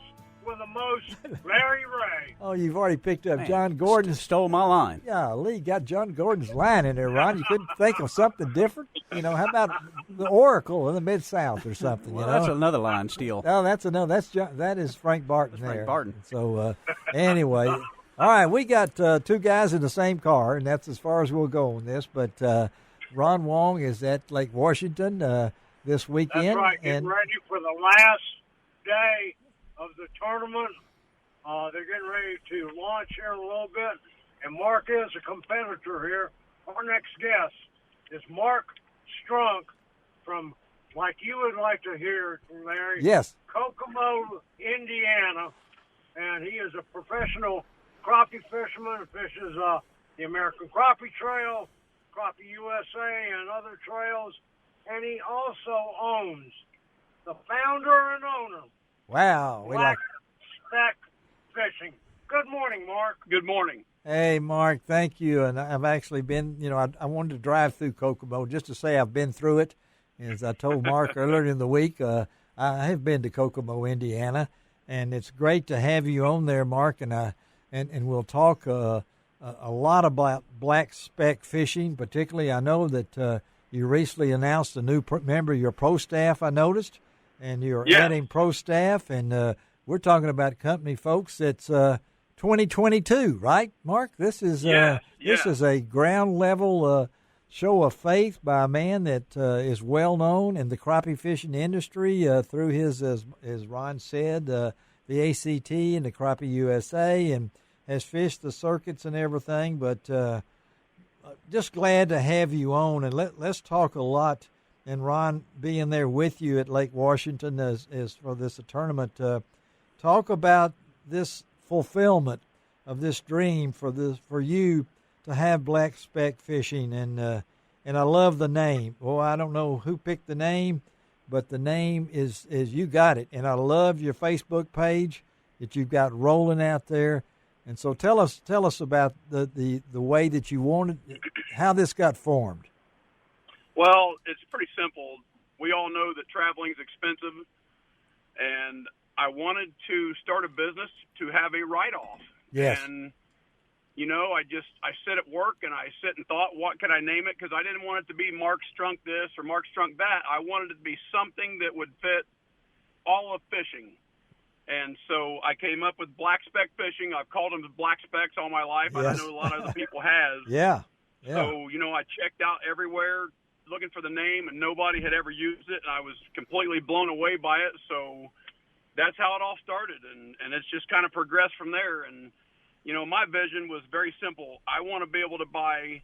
with the most, Larry Rea. Oh, you've already picked up John Gordon. Stole my line. Yeah, Lee got John Gordon's line in there, Ron. You couldn't think of something different? How about the Oracle in the Mid-South or something? Well, that's another line steal. Oh, that is Frank Barton there. Frank Barton. So, anyway, all right, we got two guys in the same car, and that's as far as we'll go on this. But Ron Wong is at Lake Washington this weekend. That's right, getting ready for the last day of the tournament. They're getting ready to launch here in a little bit, and Mark is a competitor here. Our next guest is Mark Strunk from like you would like to hear, Larry. Yes. Kokomo, Indiana, and he is a professional crappie fisherman. Fishes the American Crappie Trail, Crappie USA, and other trails. And he also owns, the founder and owner, Wow. Black Speck Fishing. Good morning, Mark. Good morning. Hey, Mark, thank you. And I've actually been, I wanted to drive through Kokomo just to say I've been through it. As I told Mark earlier in the week, I have been to Kokomo, Indiana, and it's great to have you on there, Mark. And we'll talk a lot about black speck fishing. Particularly, I know that you recently announced a new member of your pro staff. I noticed, and you're adding pro staff, and we're talking about company folks. That's 2022, right, Mark? This is this is a ground level show of faith by a man that is well known in the crappie fishing industry through his, as Ron said, the ACT and the Crappie USA, and has fished the circuits and everything. But just glad to have you on, and let's talk a lot. And Ron being there with you at Lake Washington as for this tournament, talk about this fulfillment of this dream for you to have black speck fishing, and I love the name. Well, I don't know who picked the name, but the name is you got it, and I love your Facebook page that you've got rolling out there. And so tell us about the way that you wanted, how this got formed. Well, it's pretty simple. We all know that traveling is expensive, and I wanted to start a business to have a write-off. Yes. And, I sit at work and I sit and thought, what could I name it? Because I didn't want it to be Mark Strunk this or Mark Strunk that. I wanted it to be something that would fit all of fishing. And so I came up with black speck fishing. I've called them the black specks all my life. Yes. I know a lot of other people have. Yeah. So, I checked out everywhere looking for the name, and nobody had ever used it, and I was completely blown away by it. So that's how it all started, and it's just kind of progressed from there. And, my vision was very simple. I want to be able to buy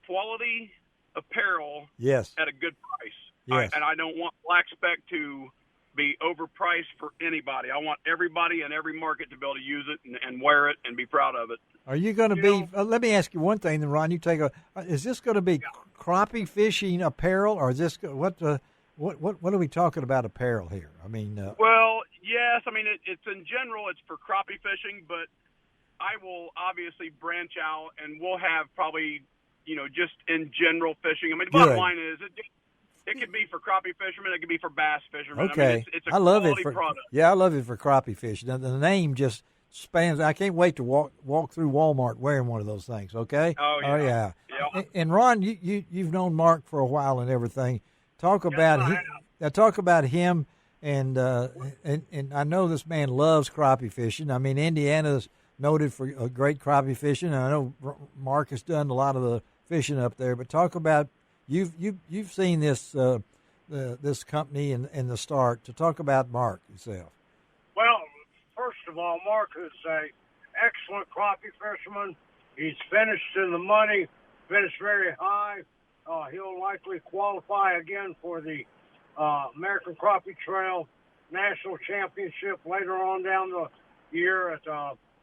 quality apparel at a good price. Yes. And I don't want black speck to be overpriced for anybody. I want everybody in every market to be able to use it and wear it and be proud of it. Are you going to be? Let me ask you one thing, then, Ron. You take is this going to be crappie fishing apparel, or is this what are we talking about apparel here? I mean, well, yes. I mean, it's in general, it's for crappie fishing, but I will obviously branch out, and we'll have probably, just in general fishing. I mean, the bottom line is it could be for crappie fishermen. It could be for bass fishermen. Okay. I mean, it's a I love quality it for product. Yeah, I love it for crappie fishing. The name just spans. I can't wait to walk through Walmart wearing one of those things. Okay. Oh yeah. And Ron, you've known Mark for a while and everything. Talk about him. And I know this man loves crappie fishing. I mean, Indiana's noted for great crappie fishing. And I know Mark has done a lot of the fishing up there. But talk about you've seen this this company in the start. To talk about Mark yourself. Well, first of all, Mark is an excellent crappie fisherman. He's finished in the money, finished very high. He'll likely qualify again for the American Crappie Trail National Championship later on down the year at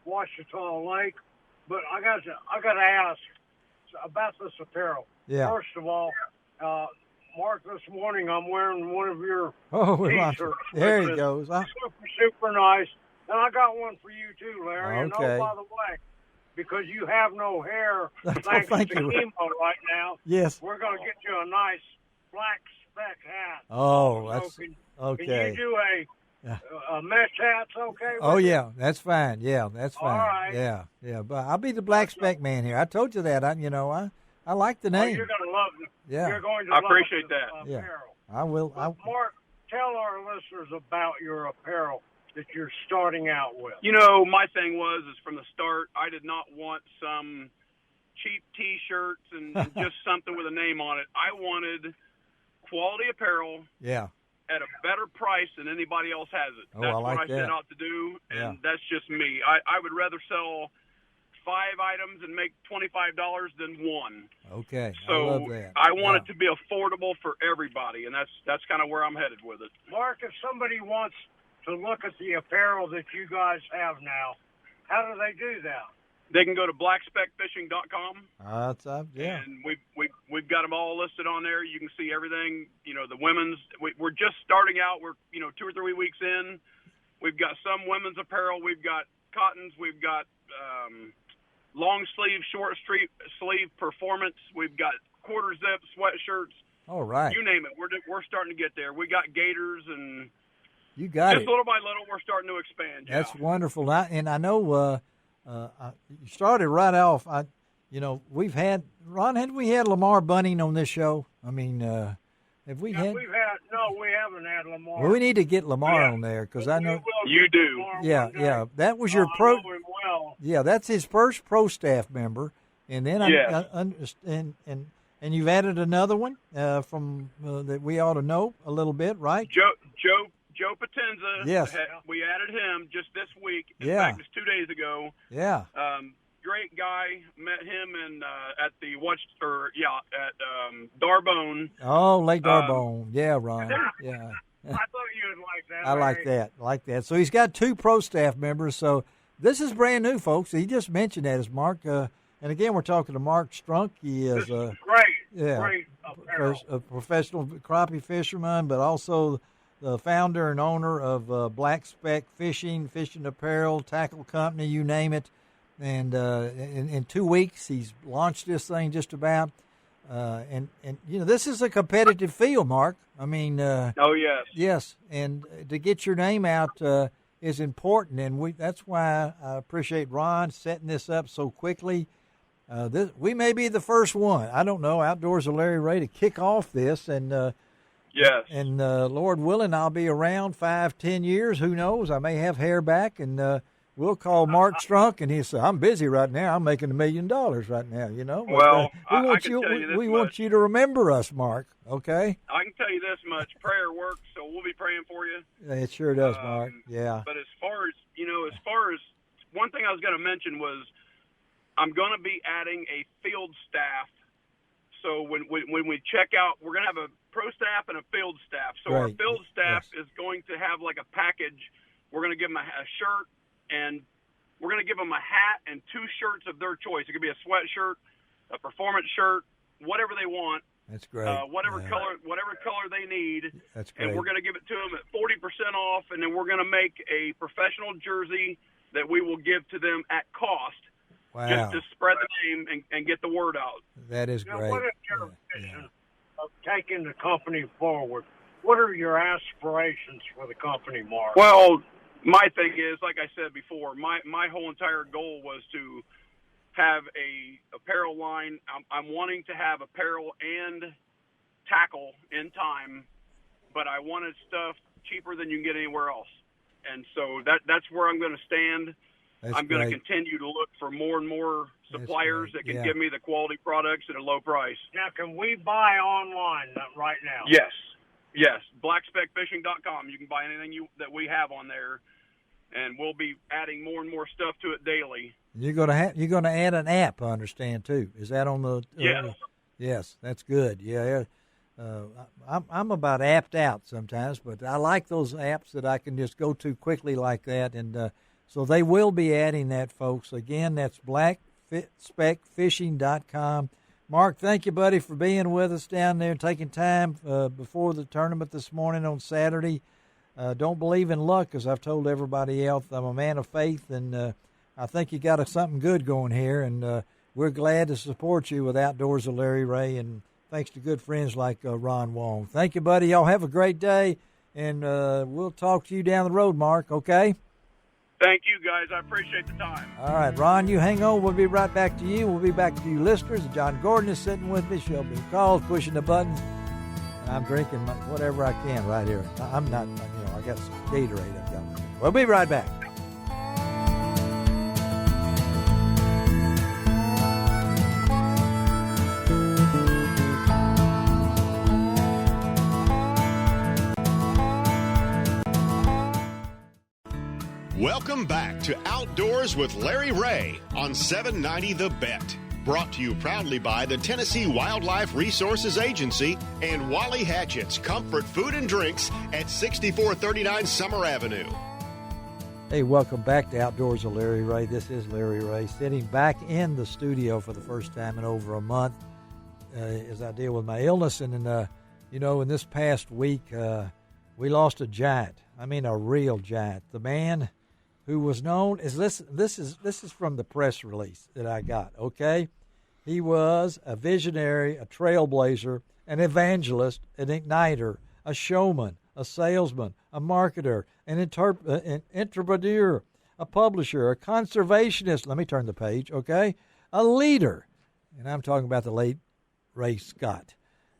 Washita Lake. But I got to ask about this apparel. Yeah. First of all, Mark, this morning I'm wearing one of your T-shirts. There he goes. Super nice. And I got one for you too, Larry. Okay. And by the way, because you have no hair, thanks to chemo right now, yes, we're going to get you a nice black speck hat. Oh, that's okay. Can you do a mesh hat's okay? Oh, yeah, that's fine. Yeah, that's fine. All right. Yeah. But I'll be the black speck man here. I told you that. I like the name. Oh, you're going to love it. Yeah. You're going to I love appreciate the that. apparel. Yeah, I will. Mark, tell our listeners about your apparel that you're starting out with. My thing was from the start, I did not want some cheap T-shirts and just something with a name on it. I wanted quality apparel. Yeah. At a better price than anybody else has it. Oh, That's I like what I that. set out to do, and that's just me. I would rather sell 5 items and make $25 than one. Okay, so I love that. I want it to be affordable for everybody, and that's kind of where I'm headed with it. Mark, if somebody wants to look at the apparel that you guys have now, how do they do that? They can go to blackspecfishing.com. Yeah. And we've got them all listed on there. You can see everything. You know, the women's. We're just starting out. We're 2 or 3 weeks in. We've got some women's apparel. We've got cottons. We've got long sleeve, short sleeve performance. We've got quarter zip sweatshirts. All right. You name it. We're starting to get there. We got gaiters and. You got just little by little, we're starting to expand. That's wonderful. And I know. You started right off. We've had Ron. Had we had Lamar Bunning on this show? I mean, have we had? No, we haven't had Lamar. Well, we need to get Lamar on there because I know you do. Yeah. That was your pro. I know him well. Yeah, that's his first pro staff member, and then and you've added another one from that we ought to know a little bit, right? Joe Potenza. Yes. We added him just this week. In Yeah. fact, it's 2 days ago. Yeah. Great guy. Met him at Darbone. Oh, Lake Darbone. Yeah, Ron. Yeah. I thought you would like that. I like that. So he's got 2 pro staff members. So this is brand new, folks. He just mentioned that as Mark. And again, we're talking to Mark Strunk. He is great a professional crappie fisherman, but also the founder and owner of Black Spec Fishing Apparel, Tackle Company, you name it. And in 2 weeks, he's launched this thing just about. And this is a competitive field, Mark. I mean, oh yes, yes, and to get your name out is important, and that's why I appreciate Ron setting this up so quickly. We may be the first one. I don't know. Outdoors with Larry Rea to kick off this, and yes, and Lord willing, I'll be around 5-10 years. Who knows? I may have hair back, and we'll call Mark Strunk, and he'll say, "I'm busy right now. I'm making $1 million right now." You know. Well, we want you to remember us, Mark. Okay. I can tell you this much: prayer works, so we'll be praying for you. It sure does, Mark. Yeah. But as far as one thing I was going to mention was, I'm going to be adding a field staff. So when we check out, we're going to have a pro staff and a field staff. So our field staff is going to have like a package. We're going to give them a shirt, and we're going to give them a hat and 2 shirts of their choice. It could be a sweatshirt, a performance shirt, whatever they want. That's great. Whatever color they need. That's great. And we're going to give it to them at 40% off, and then we're going to make a professional jersey that we will give to them at cost. Wow. Just to spread the name and get the word out. That is now, great. What is your vision of taking the company forward? What are your aspirations for the company, Mark? Well, my thing is, like I said before, my whole entire goal was to have a apparel line. I'm wanting to have apparel and tackle in time, but I wanted stuff cheaper than you can get anywhere else. And so that's where I'm going to stand. I'm going to continue to look for more and more suppliers that can give me the quality products at a low price. Now, can we buy online right now? Yes. BlackSpecFishing.com. You can buy anything that we have on there, and we'll be adding more and more stuff to it daily. You're going to add an app, I understand, too. Is that on the? Yes. Yes, that's good. Yeah. I'm about apped out sometimes, but I like those apps that I can just go to quickly like that, and so they will be adding that, folks. Again, that's blackspecfishing.com. Mark, thank you, buddy, for being with us down there, taking time before the tournament this morning on Saturday. Don't believe in luck, as I've told everybody else. I'm a man of faith, and I think you got something good going here, and we're glad to support you with Outdoors of Larry Rea, and thanks to good friends like Ron Wong. Thank you, buddy. Y'all have a great day, and we'll talk to you down the road, Mark, okay? Thank you, guys. I appreciate the time. All right, Ron, you hang on. We'll be right back to you. We'll be back to you listeners. John Gordon is sitting with me. She'll be called, pushing the buttons. And I'm drinking whatever I can right here. I'm not, I got some Gatorade I've got. We'll be right back. Welcome back to Outdoors with Larry Rea on 790 The Bet. Brought to you proudly by the Tennessee Wildlife Resources Agency and Wally Hatchett's Comfort Food and Drinks at 6439 Summer Avenue. Hey, welcome back to Outdoors with Larry Rea. This is Larry Rea sitting back in the studio for the first time in over a month as I deal with my illness. And, in this past week, we lost a giant. I mean, a real giant. The man who was known as this is from the press release that I got, okay? He was a visionary, a trailblazer, an evangelist, an igniter, a showman, a salesman, a marketer, an entrepreneur, a publisher, a conservationist. Let me turn the page, okay? A leader. And I'm talking about the late Ray Scott.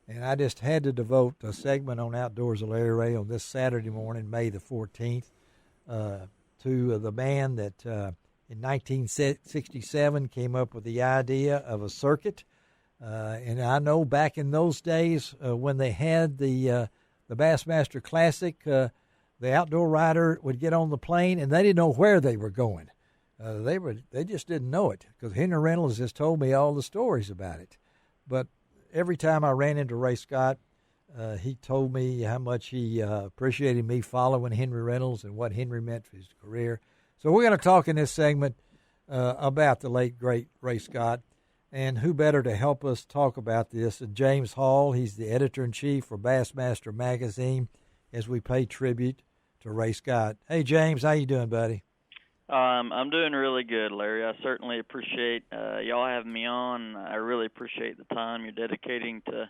And I just had to devote a segment on Outdoors with Larry Rea on this Saturday morning, May the 14th, to the man that in 1967 came up with the idea of a circuit. And I know back in those days when they had the Bassmaster Classic, the outdoor rider would get on the plane and they didn't know where they were going. They just didn't know it because Henry Reynolds has told me all the stories about it. But every time I ran into Ray Scott, he told me how much he appreciated me following Henry Reynolds and what Henry meant for his career. So we're going to talk in this segment about the late, great Ray Scott. And who better to help us talk about this than James Hall. He's the editor-in-chief for Bassmaster Magazine as we pay tribute to Ray Scott. Hey, James, how you doing, buddy? I'm doing really good, Larry. I certainly appreciate y'all having me on. I really appreciate the time you're dedicating to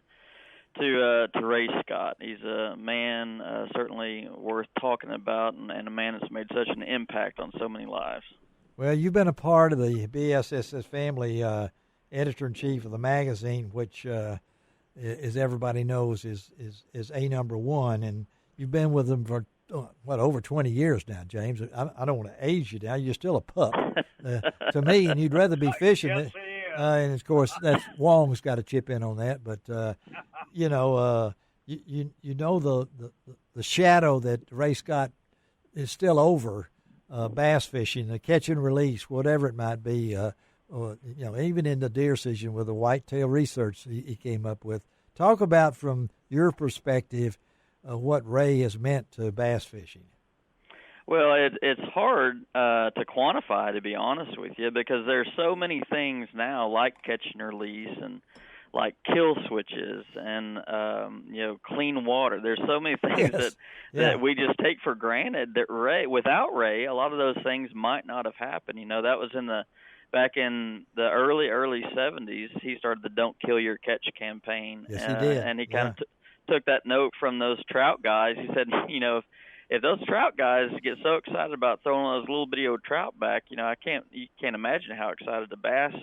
Ray Scott. He's a man certainly worth talking about and a man that's made such an impact on so many lives. Well, you've been a part of the BSSS family, editor-in-chief of the magazine, which, as everybody knows, is a number one, and you've been with them for over 20 years now, James. I don't want to age you now. You're still a pup to me, and you'd rather be fishing. Yes, and of course, that's Wong's got to chip in on that. But you know the shadow that Ray Scott is still over bass fishing, the catch and release, whatever it might be. Even in the deer season with the whitetail research he came up with. Talk about from your perspective what Ray has meant to bass fishing. Well, it's hard to quantify, to be honest with you, because there's so many things now, like catch and release and like kill switches and clean water. There's so many things that we just take for granted that without Ray, a lot of those things might not have happened. That was back in the early 70s. He started the Don't Kill Your Catch campaign. Yes, he did. And he kind of took that note from those trout guys. He said, if those trout guys get so excited about throwing those little bitty old trout back, you can't imagine how excited the bass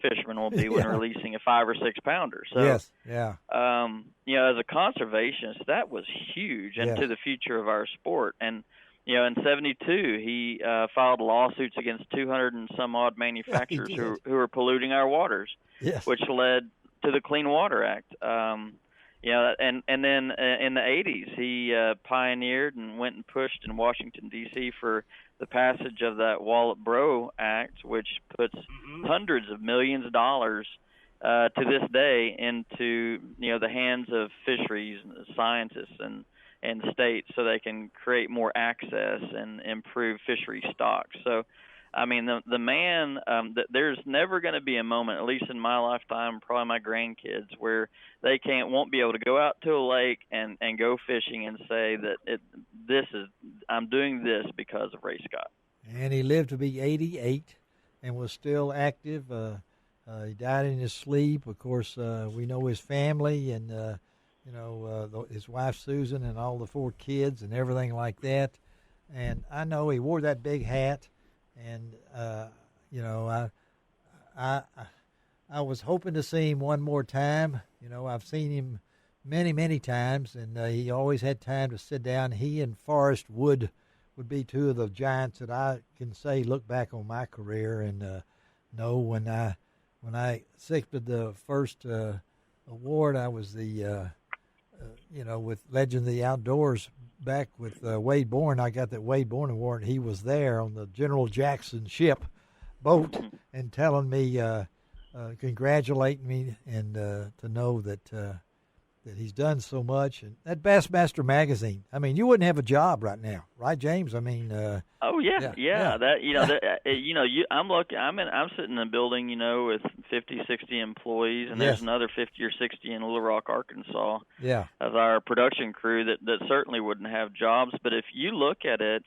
fisherman will be when releasing a 5 or 6 pounder. So, as a conservationist, that was huge and to the future of our sport. And in '72, he filed lawsuits against 200 and some odd manufacturers who were polluting our waters, which led to the Clean Water Act. And then in the 80s, he pioneered and went and pushed in Washington, D.C. for the passage of that Wallet-Bro Act, which puts hundreds of millions of dollars to this day into the hands of fisheries scientists and states so they can create more access and improve fishery stocks. So, I mean, the man, there's never going to be a moment, at least in my lifetime, probably my grandkids, where they won't be able to go out to a lake and go fishing and say that I'm doing this because of Ray Scott. And he lived to be 88 and was still active. He died in his sleep. Of course, we know his family and, his wife Susan and all the 4 kids and everything like that. And I know he wore that big hat. And I was hoping to see him one more time. I've seen him many, many times, and he always had time to sit down. He and Forrest Wood would be 2 of the giants that I can say look back on my career and know when I accepted the first award, I was the with Legend of the Outdoors back with Wade Bourne. I got that Wade Bourne award. He was there on the General Jackson boat and telling me, congratulating me, and to know that he's done so much. And that Bassmaster magazine, I mean, you wouldn't have a job right now, right, James? I mean, yeah. That I'm lucky. I'm sitting in a building, with 50, 60 employees, and there's another 50 or 60 in Little Rock, Arkansas. Yeah, of our production crew that certainly wouldn't have jobs. But if you look at it,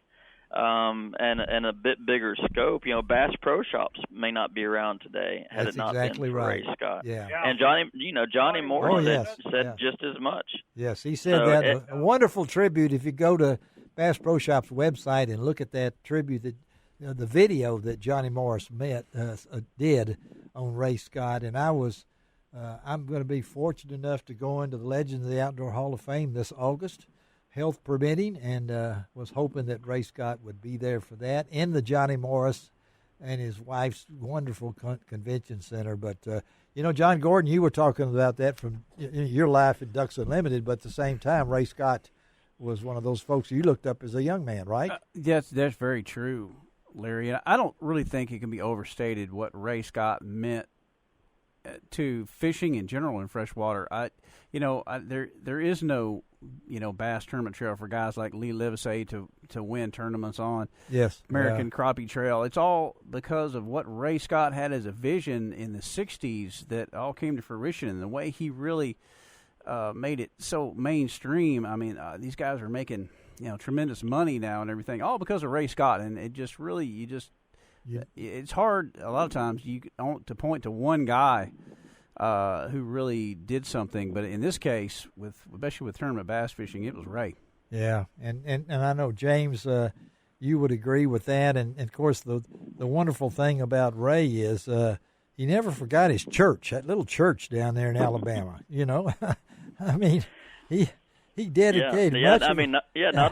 and a bit bigger scope, Bass Pro Shops may not be around today had That's it not exactly been for right. Ray Scott. Yeah. And Johnny Moore said just as much. Yes, he said that. A wonderful tribute. If you go to Bass Pro Shops website and look at that tribute, that the video that Johnny Morris did on Ray Scott, and I'm going to be fortunate enough to go into the Legends of the Outdoor Hall of Fame this August, health permitting, and was hoping that Ray Scott would be there for that in the Johnny Morris and his wife's wonderful convention center. But, John Gordon, you were talking about that from your life at Ducks Unlimited, but at the same time, Ray Scott was one of those folks you looked up as a young man, right? That's very true, Larry. And I don't really think it can be overstated what Ray Scott meant to fishing in general in freshwater. There is no bass tournament trail for guys like Lee Livesey to win tournaments on. Yes, American Crappie Trail. It's all because of what Ray Scott had as a vision in the '60s that all came to fruition, and the way he really made it so mainstream. I mean, these guys are making tremendous money now and everything, all because of Ray Scott. And it just really it's hard a lot of times to point to one guy who really did something, but in this case, especially with tournament bass fishing, it was Ray. Yeah, and I know, James, you would agree with that. And of course, the wonderful thing about Ray is he never forgot his church, that little church down there in Alabama. I mean, he dedicated. Not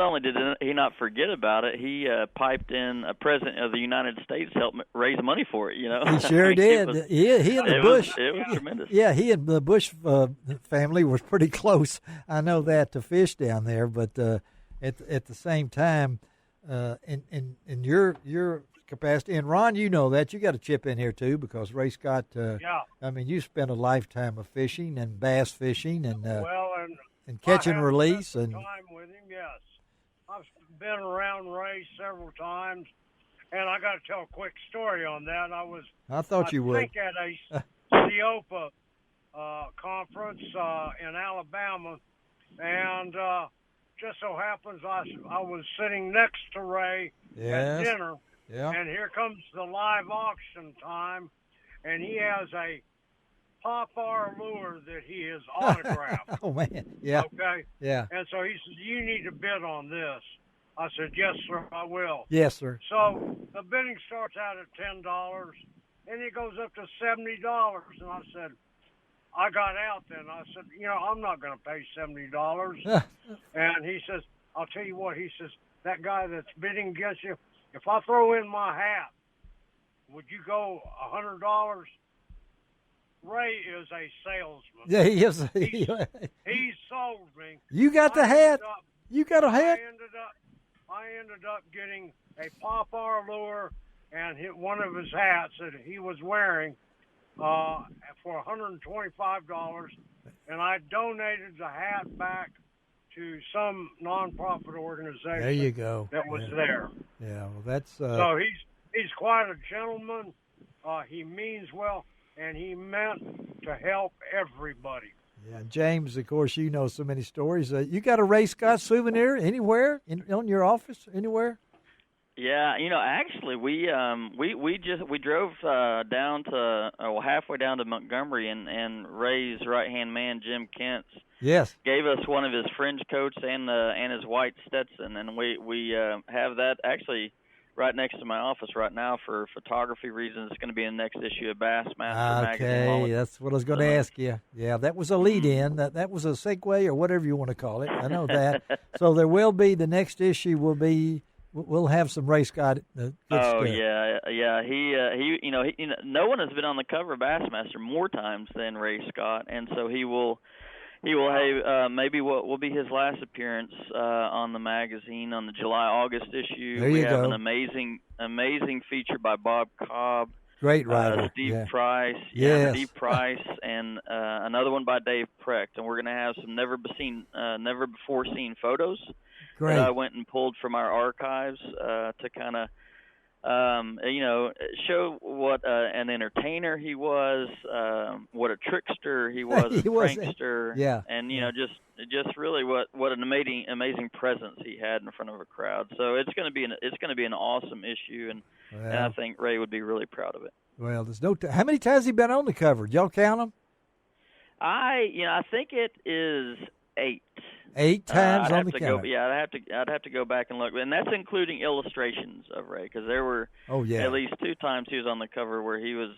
only did he not forget about it, he piped in a president of the United States to help raise money for it. He sure did. He and the Bush. It was tremendous. Yeah, he and the Bush family was pretty close. I know that, to fish down there, but at the same time, in your capacity, and Ron, you know that you got to chip in here too, because Ray Scott. I mean, you spent a lifetime of fishing and bass fishing and catch and release, and time with him. Yes, I've been around Ray several times, and I got to tell a quick story on that. I thought you would. I think at a CEOPA conference in Alabama, and just so happens I was sitting next to Ray at dinner, and here comes the live auction time, and he has a Pop-R lure that he has autographed. Oh, man. Yeah. Okay? Yeah. And so he says, you need to bid on this. I said, yes, sir, I will. Yes, sir. So the bidding starts out at $10, and it goes up to $70. And I said, I got out then. I said, I'm not going to pay $70. And he says, I'll tell you what. He says, that guy that's bidding against you, if I throw in my hat, would you go $100? Ray is a salesman. Yeah, he is. He sold me. You got the hat. You got a hat. I ended up getting a Pop-R lure and hit one of his hats that he was wearing for $125, and I donated the hat back to some nonprofit organization. There you go. That was there. Yeah, well, that's. So he's quite a gentleman. He means well. And he meant to help everybody. Yeah, James, of course, you know so many stories. You got a Ray Scott souvenir anywhere on your office, anywhere? Yeah, actually, we drove down to halfway down to Montgomery, and Ray's right-hand man, Jim Kent's, gave us one of his fringe coats and his white Stetson, and we have that actually right next to my office right now for photography reasons. It's going to be in the next issue of Bassmaster magazine. Okay, that's what I was going to ask you. Yeah, that was a lead-in. That was a segue or whatever you want to call it. I know that. So there will be, the next issue will be, we'll have some Ray Scott. Yeah. He no one has been on the cover of Bassmaster more times than Ray Scott, and so he will He will have maybe what will be his last appearance on the magazine on the July-August issue. There you go. We have an amazing feature by Bob Cobb. Great writer. Steve Price. Yes. Steve Price, and another one by Dave Precht. And we're going to have some never before seen photos Great. that I went and pulled from our archives to kind of show what an entertainer he was, what a trickster he was, a prankster, and just really what an amazing presence he had in front of a crowd. So it's going to be an awesome issue, and I think Ray would be really proud of it. Well, there's how many times has he been on the cover? Did y'all count them? I think it is 8. 8 times on the cover. I'd have to go back and look, and that's including illustrations of Ray, because there were at least 2 times he was on the cover where he was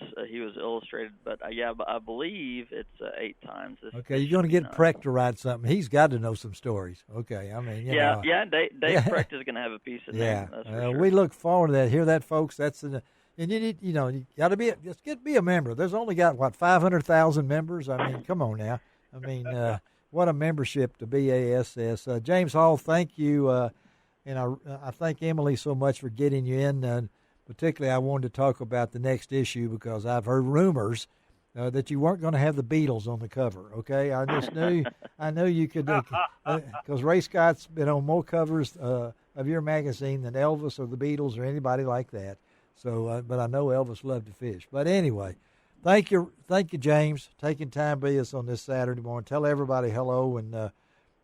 illustrated. But I believe it's 8 times. Okay, you're going to get Precht to write something. He's got to know some stories. Okay, I mean, Dave Precht is going to have a piece of name. That's for sure. We look forward to that. Hear that, folks? And you need, you got to be a member. There's only got 500,000 members. I mean, come on now. I mean. What a membership to BASS. James Hall, thank you. And I thank Emily so much for getting you in. Particularly, I wanted to talk about the next issue because I've heard rumors that you weren't going to have the Beatles on the cover, okay? I just knew you could, because Ray Scott's been on more covers of your magazine than Elvis or the Beatles or anybody like that. So, but I know Elvis loved to fish. But anyway, thank you, James, taking time to be us on this Saturday morning. Tell everybody hello, and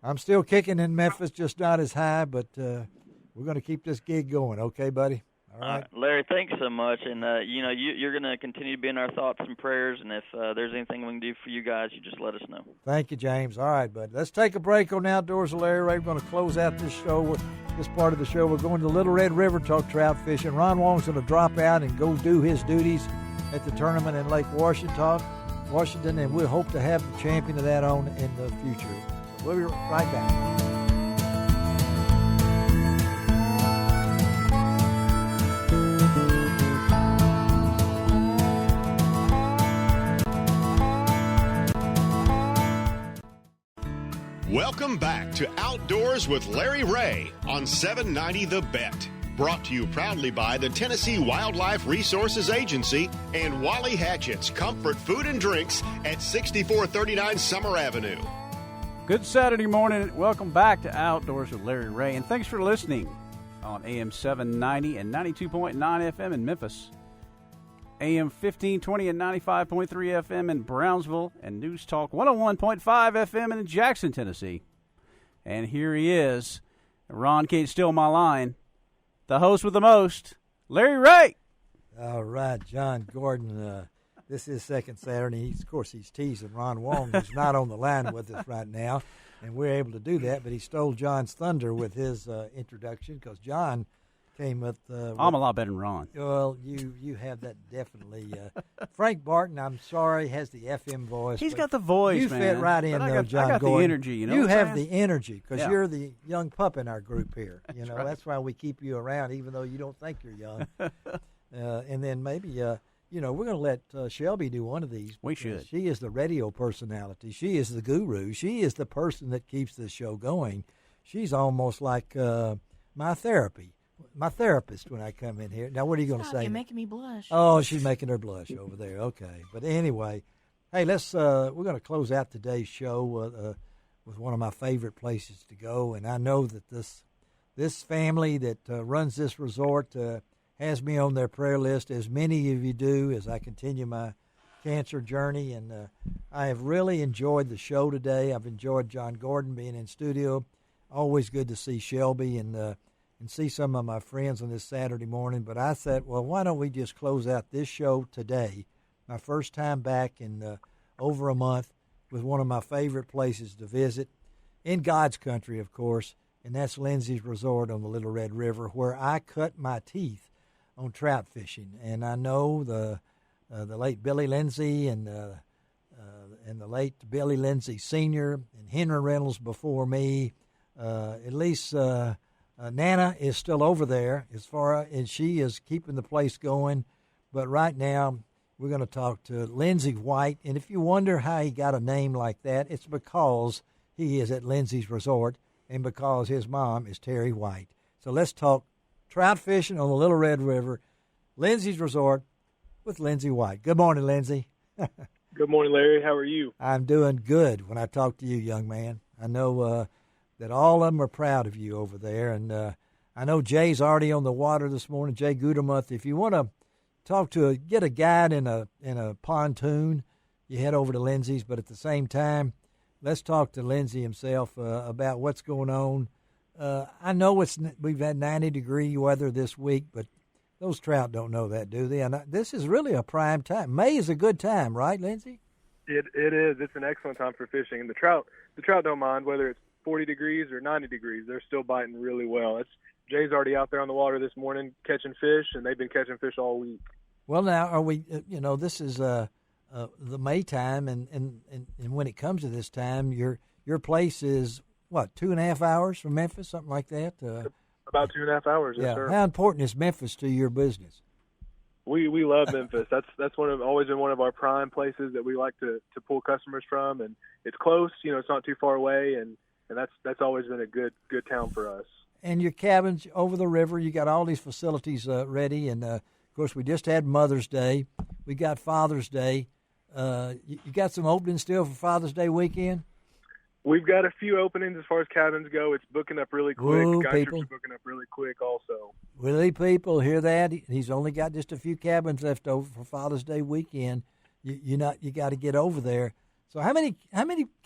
I'm still kicking in Memphis, just not as high, but we're going to keep this gig going, okay, buddy? All right. Larry, thanks so much, and you're going to continue to be in our thoughts and prayers, and if there's anything we can do for you guys, you just let us know. Thank you, James. All right, bud. Let's take a break on Outdoors with Larry Rea. We're going to close out this show, this part of the show. We're going to Little Red River, talk trout fishing. Ron Wong's going to drop out and go do his duties at the tournament in Lake Washington, and we'll hope to have the champion of that on in the future. So we'll be right back. Welcome back to Outdoors with Larry Rea on 790 The Bet. Brought to you proudly by the Tennessee Wildlife Resources Agency and Wally Hatchett's Comfort Food and Drinks at 6439 Summer Avenue. Good Saturday morning. Welcome back to Outdoors with Larry Rea, and thanks for listening on AM 790 and 92.9 FM in Memphis, AM 1520 and 95.3 FM in Brownsville, and News Talk 101.5 FM in Jackson, Tennessee. And here he is. Ron can't steal my line. The host with the most, Larry Rea. All right, John Gordon. This is second Saturday. Of course, he's teasing Ron Wong, who's not on the line with us right now, and we're able to do that. But he stole John's thunder with his introduction because John came with. I'm a lot better than Ron. Well, you have that definitely. Frank Barton, I'm sorry, has the FM voice. He's got the voice, you man. fit right in, though, John Gordon. I got the energy, you know. You have the energy because you're the young pup in our group here. You know, that's why we keep you around, even though you don't think you're young. And then maybe, we're going to let Shelby do one of these. We should. She is the radio personality. She is the guru. She is the person that keeps this show going. She's almost like my therapist when I come in here. Now, what are you going to say? You're making me blush. Oh, she's making her blush over there. Okay. But anyway, hey, we're going to close out today's show with one of my favorite places to go. And I know that this family that runs this resort has me on their prayer list, as many of you do, as I continue my cancer journey. And I have really enjoyed the show today. I've enjoyed John Gordon being in studio. Always good to see Shelby and see some of my friends on this Saturday morning. But I said, well, why don't we just close out this show today, my first time back in over a month, with one of my favorite places to visit, in God's country, of course, and that's Lindsay's Resort on the Little Red River, where I cut my teeth on trout fishing. And I know the late Billy Lindsay and the late Billy Lindsay Sr. and Henry Reynolds before me, at least Nana is still over there as far as she is keeping the place going. But right now, We're going to talk to Lindsey White. And if you wonder how he got a name like that, it's because he is at Lindsey's Resort and because his mom is Terry White. So let's talk trout fishing on the Little Red River, Lindsey's Resort with Lindsey White. Good morning, Lindsey. Good morning, Larry. How are you? I'm doing good when I talk to you, young man. I know that all of them are proud of you over there. And I know Jay's already on the water this morning, Jay Gudemuth. If you want to get a guide in a pontoon, you head over to Lindsey's. But at the same time, let's talk to Lindsey himself about what's going on. I know we've had 90-degree weather this week, but those trout don't know that, do they? And this is really a prime time. May is a good time, right, Lindsey? It is. It's an excellent time for fishing, and the trout don't mind whether it's 40 degrees or 90 degrees. They're still biting really well. Jay's already out there on the water this morning catching fish, and they've been catching fish all week. Well, now are we? This is the May time, and when it comes to this time, your place is what, 2.5 hours from Memphis, something like that. About 2.5 hours. Yeah. Yes, sir. How important is Memphis to your business? We love Memphis. That's always been one of our prime places that we like to pull customers from, and it's close. It's not too far away, and that's always been a good town for us. And your cabins over the river, you got all these facilities ready, and of course we just had Mother's Day. We got Father's Day. You got some openings still for Father's Day weekend? We've got a few openings as far as cabins go. It's booking up really quick. Woo, Guy people. trips are booking up really quick also. Really, people, hear that? He's only got just a few cabins left over for Father's Day weekend. You got to get over there. So how many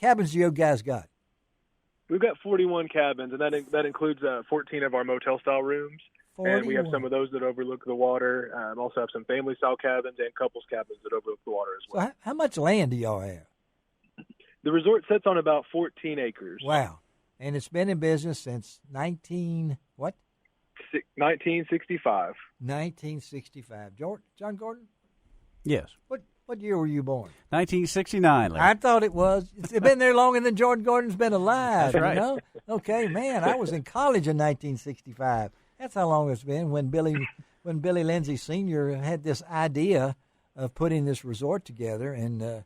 cabins do you guys got? We've got 41 cabins, and that includes 14 of our motel-style rooms. 41. And we have some of those that overlook the water. Also have some family-style cabins and couples cabins that overlook the water as well. So how much land do y'all have? The resort sits on about 14 acres. Wow. And it's been in business since 1965. 1965. John Gordon? Yes. What year were you born? 1969. Larry. I thought it was. It's been there longer than Jordan Gordon's been alive. That's right. You know? Okay, man. I was in college in 1965. That's how long it's been when Billy Lindsey Sr. had this idea of putting this resort together and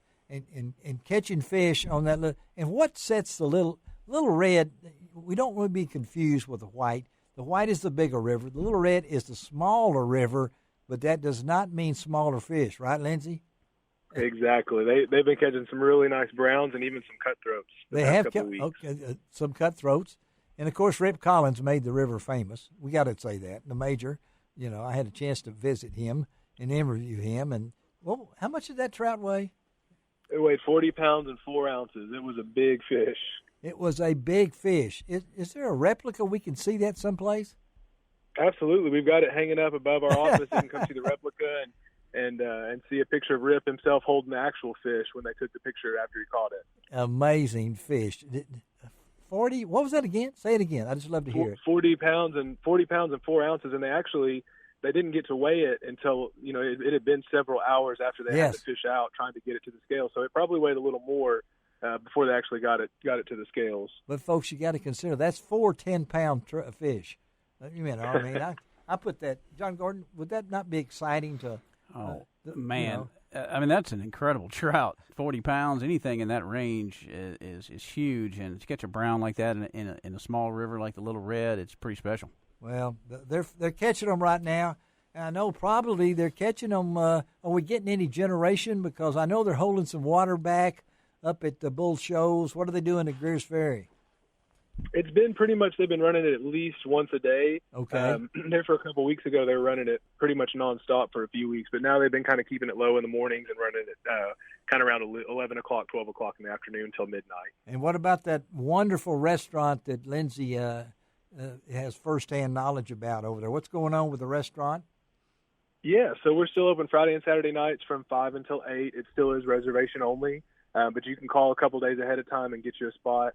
catching fish on that. And what sets the little red? We don't want to be confused with the white. The white is the bigger river. The little red is the smaller river, but that does not mean smaller fish, right, Lindsey? Exactly. They've been catching some really nice browns and even some cutthroats. They have some cutthroats, and of course Rip Collins made the river famous. We got to say that. The major, I had a chance to visit him and interview him. And how much did that trout weigh? It weighed 40 pounds and 4 ounces. It was a big fish. It was a big fish. Is there a replica? We can see that someplace? Absolutely. We've got it hanging up above our office. You can come see the replica and see a picture of Rip himself holding the actual fish when they took the picture after he caught it. Amazing fish. 40. What was that again? Say it again. I just love to hear it. 40 pounds and 4 ounces, and they didn't get to weigh it until it had been several hours after they had the fish out trying to get it to the scale. So it probably weighed a little more before they actually got it to the scales. But folks, you got to consider that's 4 10-pound fish. I put that. John Gordon, would that not be exciting to? Man. I mean, that's an incredible trout. 40 pounds, anything in that range is huge. And to catch a brown like that in a small river like the Little Red, it's pretty special. Well, they're catching them right now. And I know probably they're catching them. Are we getting any generation? Because I know they're holding some water back up at the Bull Shows. What are they doing at Greer's Ferry? It's been pretty much, they've been running it at least once a day. Okay. There for a couple of weeks ago, they were running it pretty much nonstop for a few weeks, but now they've been kind of keeping it low in the mornings and running it kind of around 11 o'clock, 12 o'clock in the afternoon until midnight. And what about that wonderful restaurant that Lindsey has firsthand knowledge about over there? What's going on with the restaurant? Yeah, so we're still open Friday and Saturday nights from 5 until 8. It still is reservation only, but you can call a couple days ahead of time and get you a spot.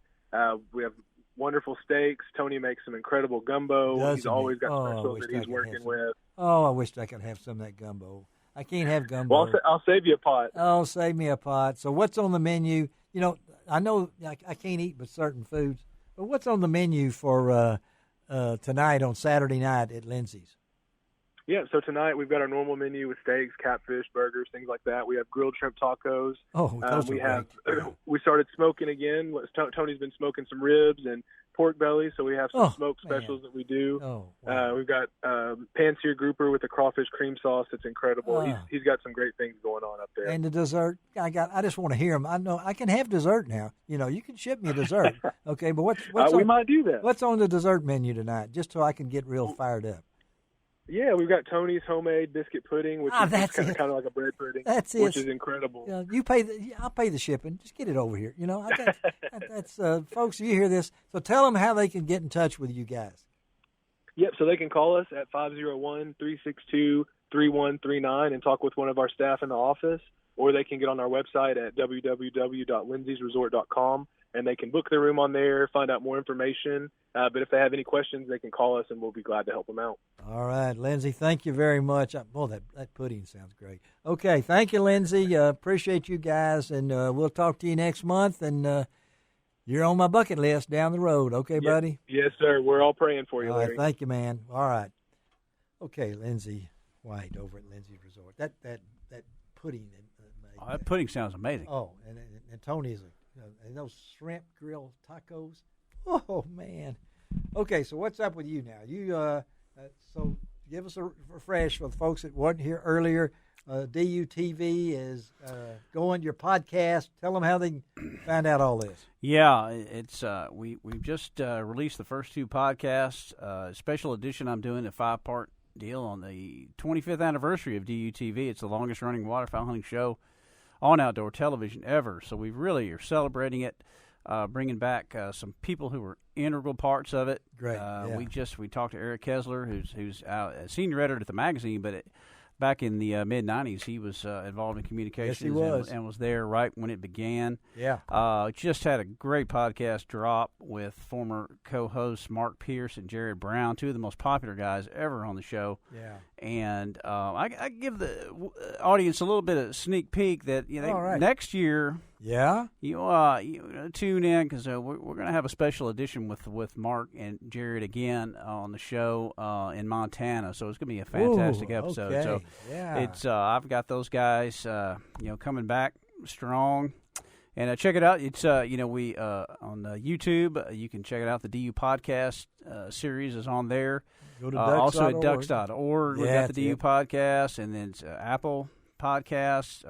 We have wonderful steaks. Tony makes some incredible gumbo. He's always got specials that he's working with. Oh, I wish I could have some of that gumbo. I can't have gumbo. Well, I'll save you a pot. Oh, save me a pot. So what's on the menu? I know I can't eat but certain foods, but what's on the menu for tonight on Saturday night at Lindsey's? Yeah, so tonight we've got our normal menu with steaks, catfish, burgers, things like that. We have grilled shrimp tacos. Oh, those we are have. great. We started smoking again. Tony's been smoking some ribs and pork belly, so we have some smoked specials that we do. Oh, wow. We've got pan-seared grouper with the crawfish cream sauce. It's incredible. He's got some great things going on up there. And the dessert, I just want to hear him. I know I can have dessert now. You know, you can ship me a dessert, okay? But what's we might do that. What's on the dessert menu tonight, just so I can get real fired up? Yeah, we've got Tony's homemade biscuit pudding, which is kind of like a bread pudding. That's it. Which is incredible. I'll pay the shipping. Just get it over here. You know, that's folks. You hear this? So tell them how they can get in touch with you guys. Yep. So they can call us at 501-362-3139 and talk with one of our staff in the office, or they can get on our website at www.lindsay'sresort.com. And they can book their room on there, find out more information. But if they have any questions, they can call us, and we'll be glad to help them out. All right, Lindsay, thank you very much. That pudding sounds great. Okay, thank you, Lindsay. Appreciate you guys, and we'll talk to you next month. And you're on my bucket list down the road. Okay, buddy? Yes, sir. We're all praying for you, Larry. All right, thank you, man. All right. Okay, Lindsay White over at Lindsay's Resort. That pudding. That pudding sounds amazing. Oh, and Tony's and those shrimp grill tacos. Oh, man. Okay, so what's up with you now? You so give us a refresh for the folks that wasn't here earlier. DUTV is going, your podcast. Tell them how they can find out all this. Yeah, it's we've just released the first two podcasts. Special edition I'm doing, a 5-part deal on the 25th anniversary of DUTV. It's the longest running waterfowl hunting show on outdoor television ever. So we really are celebrating it, bringing back some people who were integral parts of it. Great. We talked to Eric Kessler, who's a senior editor at the magazine, but back in the mid-'90s, he was involved in communications. Yes, he was. And was there right when it began. Yeah. Just had a great podcast drop with former co-hosts Mark Pierce and Jared Brown, two of the most popular guys ever on the show. Yeah. And I give the audience a little bit of sneak peek that next year. Yeah. You tune in, because we're going to have a special edition with Mark and Jared again on the show in Montana. So it's going to be a fantastic episode. Okay. So it's I've got those guys coming back strong. And check it out. It's we on YouTube. You can check it out. The DU podcast series is on there. Go to also at ducks.org. We've got the DU podcast, and then it's Apple Podcasts.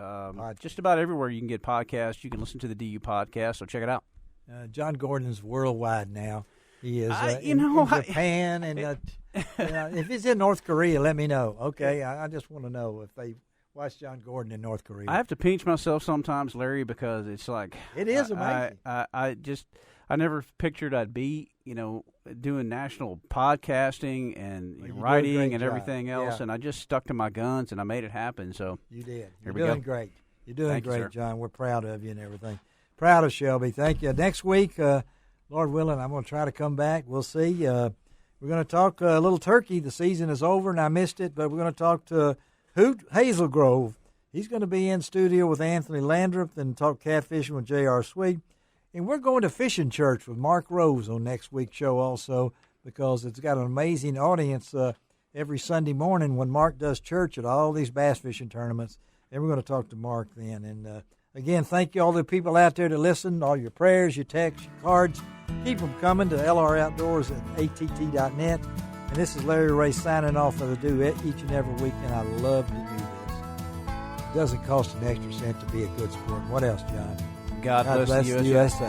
Just about everywhere you can get podcasts, you can listen to the DU podcast. So check it out. John Gordon's worldwide now. He is in Japan, and if he's in North Korea, let me know. Okay, I just want to know if they watch John Gordon in North Korea. I have to pinch myself sometimes, Larry, because it's like it is amazing. I never pictured I'd be doing national podcasting and writing and everything else, and I just stuck to my guns and I made it happen. So you did. You're doing great. You're doing great, you, John. We're proud of you and everything. Proud of Shelby. Thank you. Next week, Lord willing, I'm going to try to come back. We'll see. We're going to talk a little turkey. The season is over, and I missed it, but we're going to talk to Hoot Hazelgrove. He's going to be in studio with Anthony Landreth and talk catfishing with J.R. Sweet. And we're going to Fishing Church with Mark Rose on next week's show also, because it's got an amazing audience every Sunday morning when Mark does church at all these bass fishing tournaments. And we're going to talk to Mark then. And again, thank you all the people out there that listen, all your prayers, your texts, your cards. Keep them coming to LR Outdoors at att.net. And this is Larry Rea signing off as I do each and every week, and I love to do this. It doesn't cost an extra cent to be a good sport. What else, John? God bless the USA.